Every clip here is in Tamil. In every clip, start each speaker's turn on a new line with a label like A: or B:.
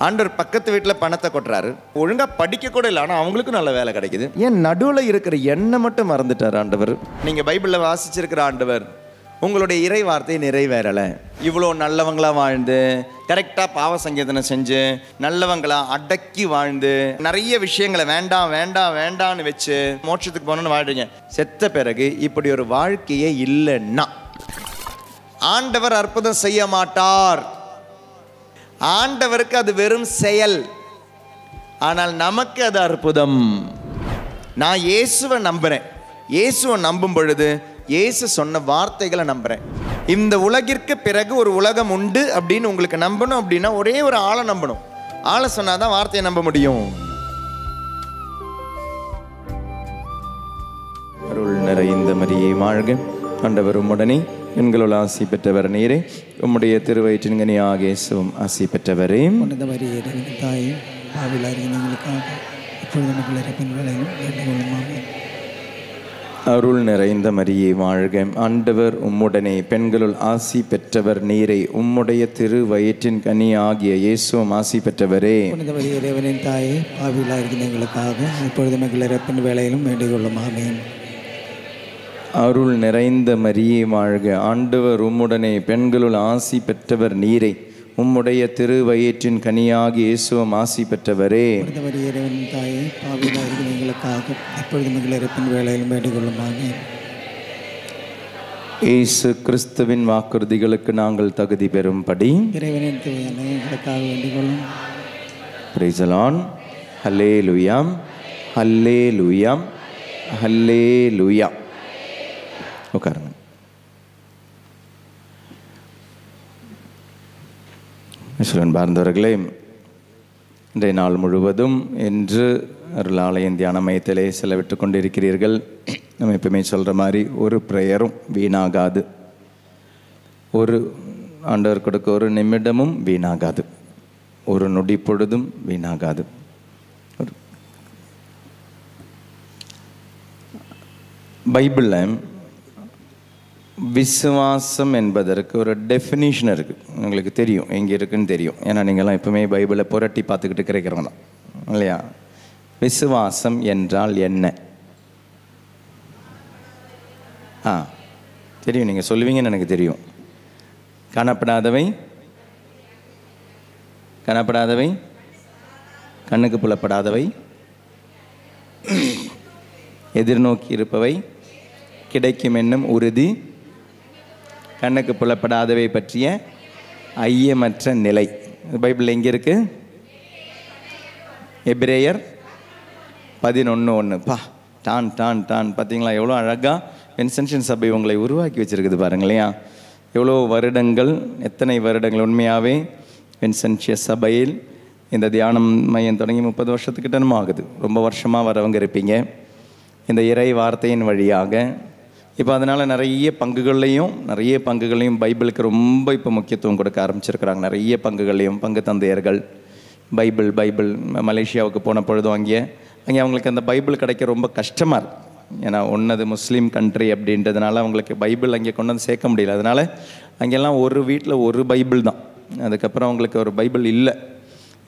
A: ஆண்டவர் பக்கத்து வீட்டில் பணத்தை கொட்டுறாரு, ஒழுங்காக படிக்க கூட இல்லை, ஆனால் அவங்களுக்கும் நல்ல வேலை கிடைக்குது. ஏன் நடுவில் இருக்கிற எண்ணெய் மட்டும் மறந்துட்டார் ஆண்டவர்? நீங்கள் பைபிளில் வாசிச்சிருக்கிற ஆண்டவர் உங்களுடைய இறை வார்த்தையை நிறைவேறலை. இவ்வளோ நல்லவங்களாக வாழ்ந்து கரெக்டாக பாவ சங்கீதனை செஞ்சு நல்லவங்களாக அடக்கி வாழ்ந்து நிறைய விஷயங்களை வேண்டாம் வேண்டாம் வேண்டான்னு வச்சு மோட்சத்துக்கு போகணுன்னு வாழ்றீங்க. செத்த பிறகு இப்படி ஒரு வாழ்க்கையே இல்லைன்னா ஆண்டவர் அற்புதம் செய்ய மாட்டார். ஆண்டவருக்கு அது வெறும் செயல், ஆனால் நமக்கு அது அற்புதம். நான் இயேசுவை நம்புகிறேன். இயேசுவை நம்பும் பொழுது இயேசு சொன்ன வார்த்தைகளை நம்புகிறேன். இந்த உலகிற்கு பிறகு ஒரு உலகம் உண்டு அப்படின்னு உங்களுக்கு நம்பணும் அப்படின்னா ஒரே ஒரு ஆளை நம்பணும். ஆளை சொன்னாதான் வார்த்தையை நம்ப முடியும். அருள் நிறைந்த மரியே வாழ்க, ஆண்டவர் உம்முடனே, பெண்களுள் ஆசி பெற்றவர் நீரே, உம்முடைய திருவயிற்றின் கனியாகிய இயேசுவும் ஆசி பெற்றவரே.
B: தாயே,
A: அருள் நிறைந்த மரியே வாழ்க, ஆண்டவர் உம்முடனே, பெண்களுள் ஆசி பெற்றவர் நீரே, உம்முடைய திருவயிற்றின் கனியாகிய இயேசுவும் ஆசி பெற்றவரே.
B: இறைவனின் தாயே, பாவிலா இருக்கிற எங்களுக்காக இப்பொழுது எங்கள் இறப்பின் வேளையிலும் வேண்டிக் கொள்ளும். ஆமென்.
A: அருள் நிறைந்த மரியே வாழ்க, ஆண்டவர் உம்முடனே, பெண்களுள் ஆசி பெற்றவர் நீரே, உம்முடைய திருவயிற்றின் கனியாகிய இயேசுவும் ஆசி பெற்றவரே.
B: இறைவனின் தாயே, பாவிலா இருக்கிற எங்களுக்காக இப்பொழுது எங்கள் இறப்பின் வேளையிலும் வேண்டிக் கொள்ளும். ஆமென்.
A: இயேசு கிறிஸ்துவின் வாக்குறுதிகளுக்கு நாங்கள் தகுதி பெறும்படி
B: இறைவனின் தூதனை எங்களுக்காக வேண்டிக் கொள்ளும்.
A: Praise the Lord. Hallelujah, hallelujah, hallelujah. உட்காருங்க. ஈஸ்வரன் பார்ந்தவர்களே, இன்றைய நாள் முழுவதும் இன்று அருளாலயம் தியான மையத்திலே செலவிட்டு கொண்டிருக்கிறீர்கள். நம்ம எப்பவுமே சொல்கிற மாதிரி ஒரு ப்ரேயரும் வீணாகாது, ஒரு ஆண்டவர் கொடுக்க ஒரு நிமிடமும் வீணாகாது, ஒரு நொடி பொழுதும் வீணாகாது. பைபிளில் விசுவாசம் என்பதற்கு ஒரு டெஃபினிஷன் இருக்குது. உங்களுக்கு தெரியும், எங்கே இருக்குன்னு தெரியும். ஏன்னா நீங்கள்லாம் எப்பவுமே பைபிளை புரட்டி பார்த்துக்கிட்டு கிடைக்கிறவங்க தான் இல்லையா? விசுவாசம் என்றால் என்ன? தெரியும், நீங்கள் சொல்லுவீங்கன்னு எனக்கு தெரியும். காணப்படாதவை, காணப்படாதவை, கண்ணுக்கு புலப்படாதவை, எதிர்நோக்கி இருப்பவை, கிடைக்கும் என்னும் உறுதி, கண்ணுக்கு புலப்படாதவை பற்றிய ஐயமற்ற நிலை. பைபிள் எங்கே இருக்கு? எபிரேயர் 11:1. டான் டான் டான். பார்த்தீங்களா எவ்வளோ அழகாக வென்சென்ஷன் சபை உங்களை உருவாக்கி வச்சுருக்குது பாருங்களையா. எவ்வளோ வருடங்கள், எத்தனை வருடங்கள் உண்மையாகவே வென்சென்ஷியஸ் சபையில் இந்த தியானம் மையம் தொடங்கி 30 வருஷத்துக்கிட்ட ஆகுது. ரொம்ப வருஷமாக வரவங்க இருப்பீங்க இந்த இறை வார்த்தையின் வழியாக. இப்போ அதனால் நிறைய பங்குகள்லையும் பைபிளுக்கு ரொம்ப இப்போ முக்கியத்துவம் கொடுக்க ஆரம்பிச்சிருக்கிறாங்க. நிறைய பங்குகள்லையும் பங்கு தந்தையர்கள் பைபிள் மலேசியாவுக்கு போன பொழுதும் அங்கே அவங்களுக்கு அந்த பைபிள் கிடைக்க ரொம்ப கஷ்டமாக இருக்குது. ஏன்னா ஒன்றது முஸ்லீம் கண்ட்ரி அப்படின்றதுனால அவங்களுக்கு பைபிள் அங்கே கொண்டு வந்து சேர்க்க முடியல. அதனால் அங்கெல்லாம் ஒரு வீட்டில் ஒரு பைபிள் தான். அதுக்கப்புறம் அவங்களுக்கு ஒரு பைபிள் இல்லை.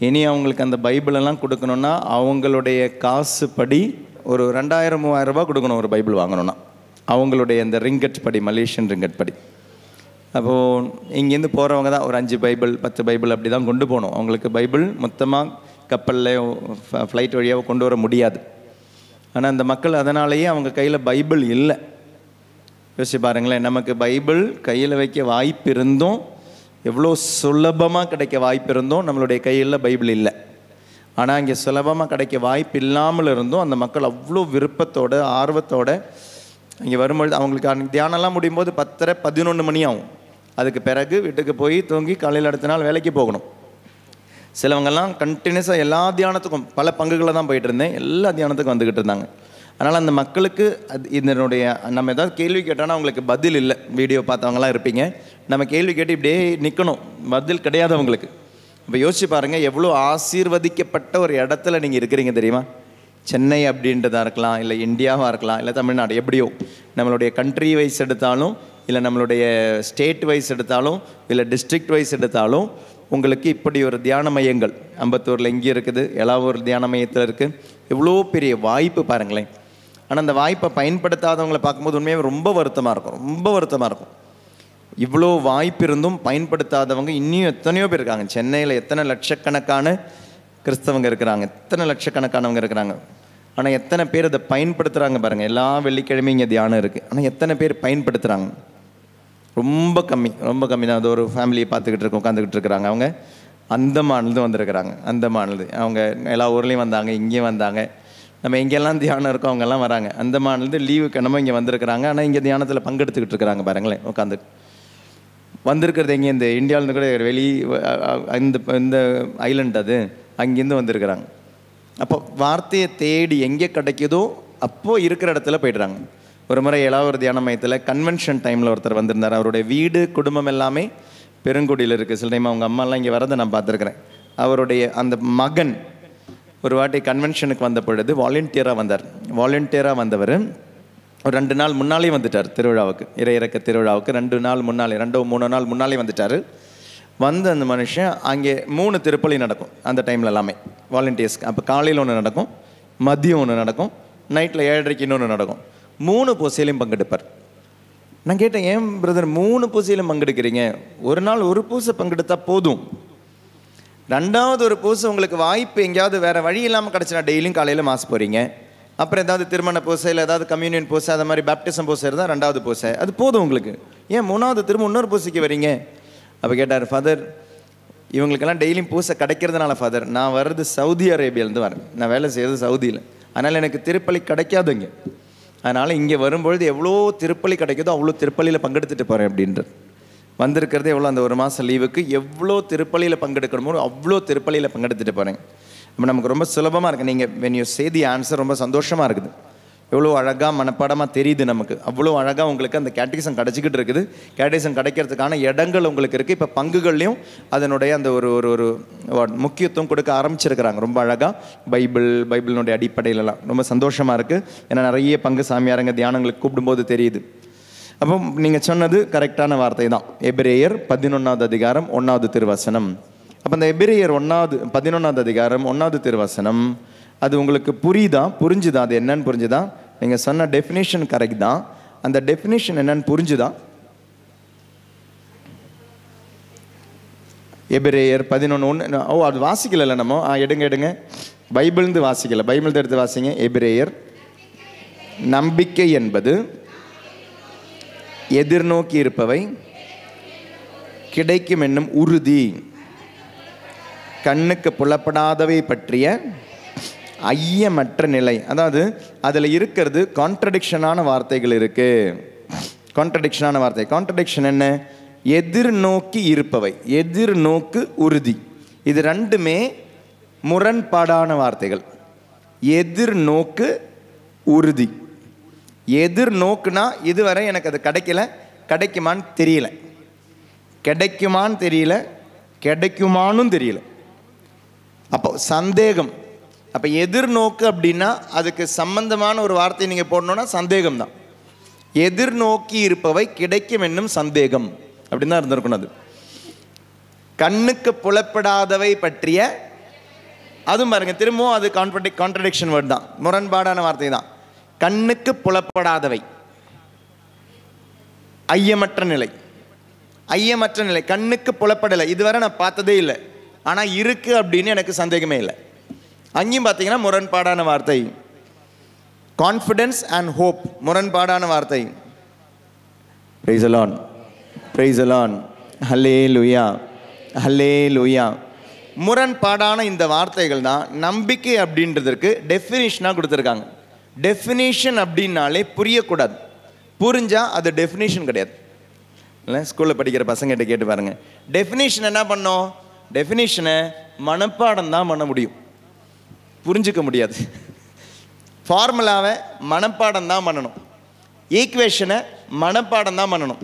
A: இனி அவங்களுக்கு அந்த பைபிளெல்லாம் கொடுக்கணுன்னா அவங்களுடைய காசு படி ஒரு 2000-3000 ரூபா கொடுக்கணும் ஒரு பைபிள் வாங்கணுன்னா, அவங்களுடைய அந்த ரிங்கட் படி, மலேசியன் ரிங்கட் படி. அப்போது இங்கேருந்து போகிறவங்க தான் ஒரு 5 பைபிள் 10 பைபிள் அப்படி தான் கொண்டு போகணும். அவங்களுக்கு பைபிள் மொத்தமாக கப்பலில் ஃப்ளைட் வழியாக கொண்டு வர முடியாது. ஆனால் அந்த மக்கள் அதனாலேயே அவங்க கையில் பைபிள் இல்லை. யோசிச்சு பாருங்களேன், நமக்கு பைபிள் கையில் வைக்க வாய்ப்பு இருந்தும், எவ்வளோ சுலபமாக கிடைக்க வாய்ப்பு இருந்தும் நம்மளுடைய கையில் பைபிள் இல்லை. ஆனால் இங்கே சுலபமாக கிடைக்க வாய்ப்பு இல்லாமல் இருந்தும் அந்த மக்கள் அவ்வளோ விருப்பத்தோடு ஆர்வத்தோடு இங்கே வரும்பொழுது அவங்களுக்கு தியானம்லாம் முடியும் போது 10:30-11 மணி ஆகும். அதுக்கு பிறகு வீட்டுக்கு போய் தூங்கி காலையில் அடுத்த நாள் வேலைக்கு போகணும். சிலவங்கெல்லாம் கண்டினியூஸாக எல்லா தியானத்துக்கும் பல பங்குகளில் தான் போயிட்டு இருந்தேன், எல்லா தியானத்துக்கும் வந்துக்கிட்டு இருந்தாங்க. அதனால் அந்த மக்களுக்கு இதனுடைய நம்ம ஏதாவது கேள்வி கேட்டோன்னா அவங்களுக்கு பதில் இல்லை. வீடியோ பார்த்தவங்களாம் இருப்பீங்க, நம்ம கேள்வி கேட்டு இப்படியே நிற்கணும், பதில் கிடையாது அவங்களுக்கு. இப்போ யோசிச்சு பாருங்கள், எவ்வளோ ஆசீர்வதிக்கப்பட்ட ஒரு இடத்துல நீங்கள் இருக்கிறீங்க தெரியுமா? சென்னை அப்படின்றதா இருக்கலாம், இல்லை இந்தியாவாக இருக்கலாம், இல்லை தமிழ்நாடு, எப்படியோ நம்மளுடைய கண்ட்ரி வைஸ் எடுத்தாலும் இல்லை நம்மளுடைய ஸ்டேட் வைஸ் எடுத்தாலும் இல்லை டிஸ்ட்ரிக்ட் வைஸ் எடுத்தாலும் உங்களுக்கு இப்படி ஒரு தியான மையங்கள் அம்பத்தூரில் இங்கே இருக்குது, எலாவூர் தியான மையத்தில் இருக்குது. எவ்வளோ பெரிய வாய்ப்பு பாருங்களேன். ஆனால் அந்த வாய்ப்பை பயன்படுத்தாதவங்களை பார்க்கும்போது உண்மையாக ரொம்ப வருத்தமாக இருக்கும், ரொம்ப வருத்தமாக இருக்கும். இவ்வளோ வாய்ப்பு இருந்தும் பயன்படுத்தாதவங்க இன்னும் எத்தனையோ பேர் இருக்காங்க. சென்னையில் எத்தனை லட்சக்கணக்கான கிறிஸ்தவங்க இருக்கிறாங்க, எத்தனை லட்சக்கணக்கானவங்க இருக்கிறாங்க. ஆனால் எத்தனை பேர் அதை பயன்படுத்துகிறாங்க பாருங்கள். எல்லா வெள்ளிக்கிழமையும் இங்கே தியானம் இருக்குது, ஆனால் எத்தனை பேர் பயன்படுத்துகிறாங்க? ரொம்ப கம்மி, ரொம்ப கம்மி தான். அது ஒரு ஃபேமிலியை பார்த்துக்கிட்டு இருக்கோம், உட்காந்துக்கிட்டு இருக்கிறாங்க. அவங்க அந்தமான்லேருந்து வந்திருக்கிறாங்க. அந்தமான்லேருந்து அவங்க எல்லா ஊர்லேயும் வந்தாங்க, இங்கேயும் வந்தாங்க. நம்ம எங்கெல்லாம் தியானம் இருக்கோ அவங்கெல்லாம் வராங்க. அந்தமான்லேருந்து லீவுக்கு என்னமோ இங்கே வந்திருக்கிறாங்க. ஆனால் இங்கே தியானத்தில் பங்கெடுத்துக்கிட்டு இருக்கிறாங்க பாருங்களேன். உட்காந்து வந்திருக்கிறது எங்கே, இந்த இந்தியாவிலேருந்து கூட இந்த ஐலண்ட் அது, அங்கேருந்து வந்திருக்கிறாங்க. அப்போ வார்த்தையை தேடி எங்கே கிடைக்குதோ அப்போது இருக்கிற இடத்துல போய்ட்றாங்க. ஒரு முறை எலாவூர் தியான மையத்தில் கன்வென்ஷன் டைமில் ஒருத்தர் வந்திருந்தார். அவருடைய வீடு குடும்பம் எல்லாமே பெருங்குடியில் இருக்குது. சில டைம் அவங்க அம்மாலாம் இங்கே வரதை நான் பார்த்துருக்குறேன். அவருடைய அந்த மகன் ஒரு வாட்டி கன்வென்ஷனுக்கு வந்த பொழுது வாலண்டியராக வந்தார். வாலண்டியராக வந்தவர் ஒரு 2 நாள் முன்னாலே வந்துட்டார் திருவிழாவுக்கு, இறையிறக்க திருவிழாவுக்கு 2 நாள் முன்னாலே, 2-3 நாள் முன்னாலே வந்துட்டார். வந்து அந்த மனுஷன் அங்கே 3 திருப்பலி நடக்கும் அந்த டைமில் எல்லாமே வாலண்டியர்ஸ்க்கு. அப்போ காலையில் ஒன்று நடக்கும், மதியம் ஒன்று நடக்கும், நைட்டில் 7:30 இன்னொன்று நடக்கும். 3 பூசையிலையும் பங்கெடுப்பார். நான் கேட்டேன், ஏன் பிரதர் 3 பூசையிலும் பங்கெடுக்கிறீங்க? ஒரு நாள் ஒரு பூசை பங்கெடுத்தா போதும். 2வது ஒரு பூசை உங்களுக்கு வாய்ப்பு எங்கேயாவது வேறு வழி இல்லாமல் கிடச்சினா டெய்லியும் காலையில் மாஸ் போகிறீங்க. அப்புறம் ஏதாவது திருமண பூசை இல்லை ஏதாவது கம்யூனியன் பூசை, அது மாதிரி பேப்டிசம் பூசை இருந்தால் 2வது பூசை, அது போதும் உங்களுக்கு. ஏன் 3வது திரும்ப இன்னொரு பூசைக்கு வரீங்க? அப்போ கேட்டார், ஃபாதர் இவங்களுக்கெல்லாம் டெய்லியும் பூசை கிடைக்கிறதுனால ஃபாதர், நான் வர்றது சவுதி அரேபியாவிலேருந்து வரேன், நான் வேலை செய்கிறது சவுதியில், அதனால் எனக்கு திருப்பலி கிடைக்காதுங்க. அதனால் இங்கே வரும்பொழுது எவ்வளோ திருப்பலி கிடைக்குதோ அவ்வளோ திருப்பலியில் பங்கெடுத்துட்டு போகிறேன் அப்படின்றது. வந்திருக்கிறது எவ்வளோ, அந்த ஒரு மாதம் லீவுக்கு எவ்வளோ திருப்பலியில் பங்கெடுக்கணுமோ அவ்வளோ திருப்பலியில் பங்கெடுத்துட்டு போகிறேன். இப்போ நமக்கு ரொம்ப சுலபமாக இருக்குது. நீங்கள் when you say the answer ரொம்ப சந்தோஷமாக இருக்குது. எவ்வளோ அழகாக மனப்பாடமாக தெரியுது நமக்கு. அவ்வளோ அழகாக உங்களுக்கு அந்த கேட்டகிசம் கிடச்சிக்கிட்டு இருக்குது. கேட்டகிசம் கிடைக்கிறதுக்கான இடங்கள் உங்களுக்கு இருக்குது. இப்போ பங்குகள்லையும் அதனுடைய அந்த ஒரு ஒரு ஒரு முக்கியத்துவம் கொடுக்க ஆரம்பிச்சிருக்கிறாங்க. ரொம்ப அழகாக பைபிளினுடைய அடிப்படையிலலாம் ரொம்ப சந்தோஷமாக இருக்குது. ஏன்னா நிறைய பங்கு சாமியாரங்க தியானங்களுக்கு கூப்பிடும்போது தெரியுது. அப்போ நீங்கள் சொன்னது கரெக்டான வார்த்தை தான். எபிரேயர் 11வது அதிகாரம் 1வது திருவசனம். அப்போ அந்த எபிரேயர் 11வது அதிகாரம் 1வது திருவசனம் அது உங்களுக்கு புரிஞ்சுதா? அது என்னன்னு புரிஞ்சுதா? நீங்கள் சொன்ன டெஃபினேஷன் கரெக்ட் தான். அந்த டெஃபினேஷன் என்னன்னு புரிஞ்சுதா? எபிரேயர் 11:1. ஓ, அது வாசிக்கல நம்ம. எடுங்க பைபிள்ந்து வாசிக்கல, பைபிள் எடுத்து வாசிங்க. எபிரேயர், நம்பிக்கை என்பது எதிர்நோக்கி இருப்பவை கிடைக்கும் என்னும் உறுதி, கண்ணுக்கு புலப்படாதவை பற்றிய ஐயமற்ற நிலை. அதாவது அதில் இருக்கிறது கான்ட்ரடிக்ஷனான வார்த்தைகள் இருக்கு. கான்ட்ரடிக்ஷனான வார்த்தை. கான்ட்ரடிக்ஷன் என்ன? எதிர்நோக்கி இருப்பவை, எதிர்நோக்கு, உறுதி. இது ரெண்டுமே முரண்பாடான வார்த்தைகள். எதிர்நோக்கு, உறுதி. எதிர்நோக்குனா இதுவரை எனக்கு அது கிடைக்கல, கிடைக்குமான்னு தெரியல, கிடைக்குமான்னு தெரியல, கிடைக்குமானும் தெரியல. அப்போ சந்தேகம். அப்போ எதிர்நோக்கு அப்படின்னா அதுக்கு சம்பந்தமான ஒரு வார்த்தை நீங்கள் போடணுன்னா சந்தேகம் தான். எதிர்நோக்கி இருப்பவை கிடைக்கும் என்னும் சந்தேகம் அப்படின்னு தான் இருந்திருக்கணும். அது கண்ணுக்கு புலப்படாதவை பற்றிய, அதுவும் பாருங்க திரும்பவும் அது கான்ட்ரடிக்ஷன் வேர்ட் தான், முரண்பாடான வார்த்தை தான். கண்ணுக்கு புலப்படாதவை, ஐயமற்ற நிலை. ஐயமற்ற நிலை, கண்ணுக்கு புலப்படலை, இதுவரை நான் பார்த்ததே இல்லை, ஆனால் இருக்கு அப்படின்னு எனக்கு சந்தேகமே இல்லை. அங்கேயும் பார்த்தீங்கன்னா முரண்பாடான வார்த்தை. கான்ஃபிடன்ஸ் அண்ட் ஹோப், முரண்பாடான வார்த்தை. Praise the Lord, praise the Lord, hallelujah, hallelujah. முரண்பாடான இந்த வார்த்தைகள் தான் நம்பிக்கை அப்படின்றதுக்கு டெஃபினிஷனாக கொடுத்துருக்காங்க. டெஃபினேஷன் அப்படின்னாலே புரியக்கூடாது, புரிஞ்சால் அது டெஃபினேஷன் கிடையாது. இல்லை, ஸ்கூலில் படிக்கிற பசங்கிட்ட கேட்டு பாருங்கள். டெஃபினேஷன் என்ன பண்ணோம்? டெஃபினேஷனை மனப்பாடம் தான் பண்ண முடியும், புரிஞ்சிக்க முடியாது. ஃபார்முலாவை மனப்பாடம் தான் பண்ணணும், ஈக்குவேஷனை மனப்பாடம் தான் பண்ணணும்.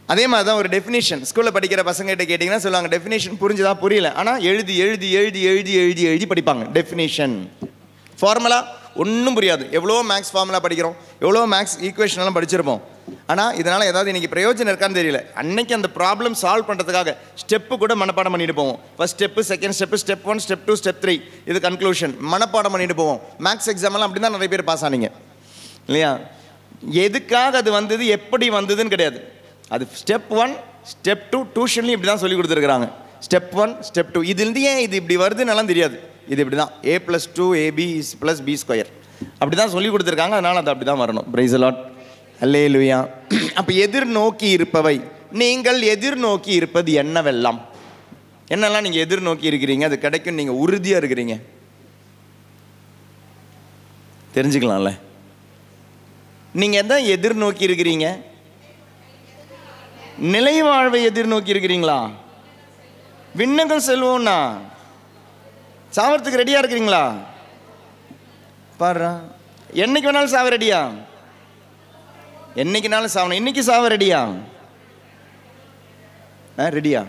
A: அதே மாதிரி தான் ஒரு டெஃபினேஷன். ஸ்கூலில் படிக்கிற பசங்கிட்ட கேட்டிங்கன்னா சொல்லுவாங்க டெஃபினேஷன் புரிஞ்சுதா, புரியல, ஆனால் எழுதி எழுதி எழுதி எழுதி எழுதி எழுதி படிப்பாங்க. டெஃபினேஷன், ஃபார்முலா ஒன்றும் புரியாது. எவ்வளோ மேக்ஸ் ஃபார்முலா படிக்கிறோம், எவ்வளோ மேக்ஸ் ஈக்குவேஷன்லாம் படிச்சிருப்போம், ஆனால் இதனால் ஏதாவது இன்றைக்கி பிரயோஜனம் இருக்கான்னு தெரியல. அன்னைக்கு அந்த ப்ராப்ளம் சால்வ் பண்ணுறதுக்காக ஸ்டெப்பு கூட மனப்பாடம் பண்ணிட்டு போவோம். First step, second step, step 1, step 2, step 3, இது கன்க்ளூஷன் மனப்பாடம் பண்ணிட்டு போவோம். மேக்ஸ் எக்ஸாமெல்லாம் அப்படி தான் நிறைய பேர் பாஸ் ஆனீங்க இல்லையா? எதுக்காக அது வந்தது, எப்படி வந்ததுன்னு கிடையாது. அது ஸ்டெப் 1, ஸ்டெப் 2 டியூஷன்லையும் இப்படி தான் சொல்லி கொடுத்துருக்குறாங்க. ஸ்டெப் 1, ஸ்டெப் 2 இதுலேருந்து ஏன் இது இப்படி வருதுன்னெல்லாம் தெரியாது. இது இப்படி தான் a+2ab + b², அப்படி தான் சொல்லி கொடுத்துருக்காங்க. அதனால் அது அப்படி தான் வரணும். பிரைஸ் தி லார்ட், அல்லேலூயா. அப்போ எதிர்நோக்கி இருப்பவை, நீங்கள் எதிர்நோக்கி இருப்பது என்னவெல்லாம், என்னெல்லாம் நீங்கள் எதிர்நோக்கி இருக்கிறீங்க, அது கிடைக்கும் நீங்கள் உறுதியாக இருக்கிறீங்க, தெரிஞ்சுக்கலாம்ல. நீங்கள் எதான் எதிர்நோக்கி இருக்கிறீங்க? நிலை வாழ்வை எதிர்நோக்கி இருக்கிறீங்களா? விண்ணகம் செல்வோம்னா சாவறதுக்கு ரெடியாக இருக்கிறீங்களா? பாரு, என்னைக்கு வேணாலும் சாவ ரெடியா? என்னைக்குனாலும் சாவணும். இன்னைக்கு சாவ ரெடியா? ரெடியா?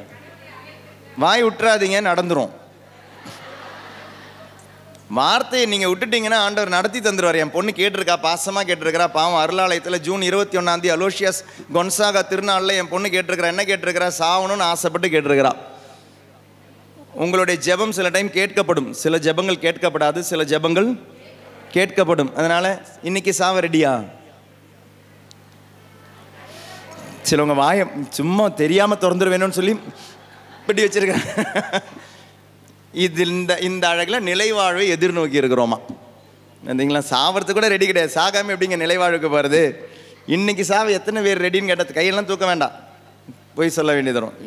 A: வாய் விட்டுறாதீங்க, நடந்துரும். வார்த்தையை நீங்கள் விட்டுட்டீங்கன்னா ஆண்டவர் நடத்தி தந்துடுவார். என் பொண்ணு கேட்டிருக்கா, பாசமாக கேட்டிருக்கிறா. பாவம் அருளாலயத்தில் ஜூன் 21 அலோஷியஸ் கொன்சாகா திருநாளில் என் பொண்ணு கேட்டிருக்கிறா. என்ன கேட்டிருக்கிறா? சாவணும்னு ஆசைப்பட்டு கேட்டிருக்கிறா. உங்களுடைய ஜெபம் சில டைம் கேட்கப்படும், சில ஜெபங்கள் கேட்கப்படாது, சில ஜெபங்கள் கேட்கப்படும். அதனால் இன்னைக்கு சாவ ரெடியா? சிலவங்க வாயை சும்மா தெரியாமல் திறந்துட வேணும்னு சொல்லி இப்படி வச்சிருக்கேன். இது இந்த அழகில் நிலைவாழ்வை எதிர்நோக்கி இருக்கிறோமா? பார்த்தீங்களா? சாவறதுக்கு கூட ரெடி கிடையாது. சாகாமல் எப்படிங்க நிலைவாழ்வுக்கு போகிறது? இன்னைக்கு சாவ எத்தனை பேர் ரெடின்னு கேட்டது கையெல்லாம் தூக்க வேண்டாம், போய் சொல்ல வேண்டியது வரும்.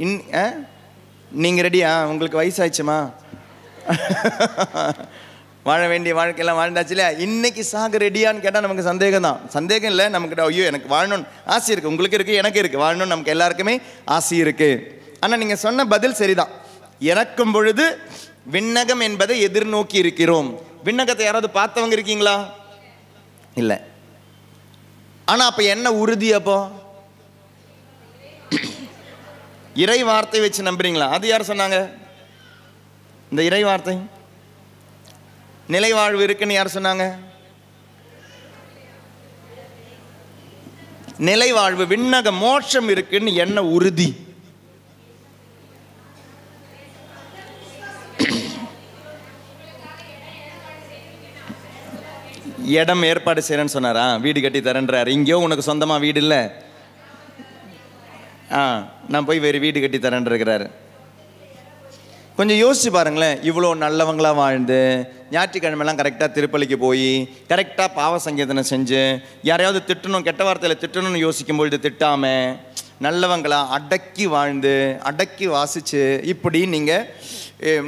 A: நீங்கள் ரெடியா? உங்களுக்கு வயசாயிடுச்சுமா? வாழ வேண்டிய வாழ்க்கையெல்லாம் வாழ்ந்தாச்சு இல்லையா? இன்னைக்கு சாக ரெடியான்னு கேட்டால் நமக்கு சந்தேகம் தான். சந்தேகம் இல்லை நமக்கு. ஐயோ, எனக்கு வாழணும்னு ஆசை இருக்குது, உங்களுக்கு இருக்குது, எனக்கு இருக்குது, வாழணும்னு நமக்கு எல்லாருக்குமே ஆசை இருக்குது. ஆனால் நீங்கள் சொன்ன பதில் சரிதான். இறக்கும் பொழுது விண்ணகம் என்பதை எதிர்நோக்கி இருக்கிறோம். விண்ணகத்தை யாராவது பார்த்தவங்க இருக்கீங்களா? இல்லை. ஆனால் அப்போ என்ன உறுதி? அப்போ இறை வார்த்தை வச்சு நம்புறீங்களா? அது யார் சொன்னாங்க? இந்த இறை வார்த்தை நிலைவாழ்வு இருக்குன்னு யார் சொன்னாங்க? நிலைவாழ்வு, விண்ணக மோட்சம் இருக்குன்னு என்ன உறுதி? இடம் ஏற்பாடு செய்யறேன்னு சொன்னாரா? வீடு கட்டி தரேன்றாரு. இங்கேயோ உனக்கு சொந்தமா வீடு இல்லை, நான் போய் வேறு வீடு கட்டி தரேன்ருக்கிறாரு. கொஞ்சம் யோசிச்சு பாருங்களேன். இவ்வளோ நல்லவங்களாக வாழ்ந்து ஞாயிற்றுக்கிழமெல்லாம் கரெக்டாக திருப்பலிக்கு போய் கரெக்டாக பாவ சங்கீதனை செஞ்சு யாரையாவது திட்டணும், கெட்ட வார்த்தையில் திட்டணும்னு யோசிக்கும் பொழுது திட்டாமல் நல்லவங்களா அடக்கி வாழ்ந்து அடக்கி வாசித்து இப்படி நீங்கள்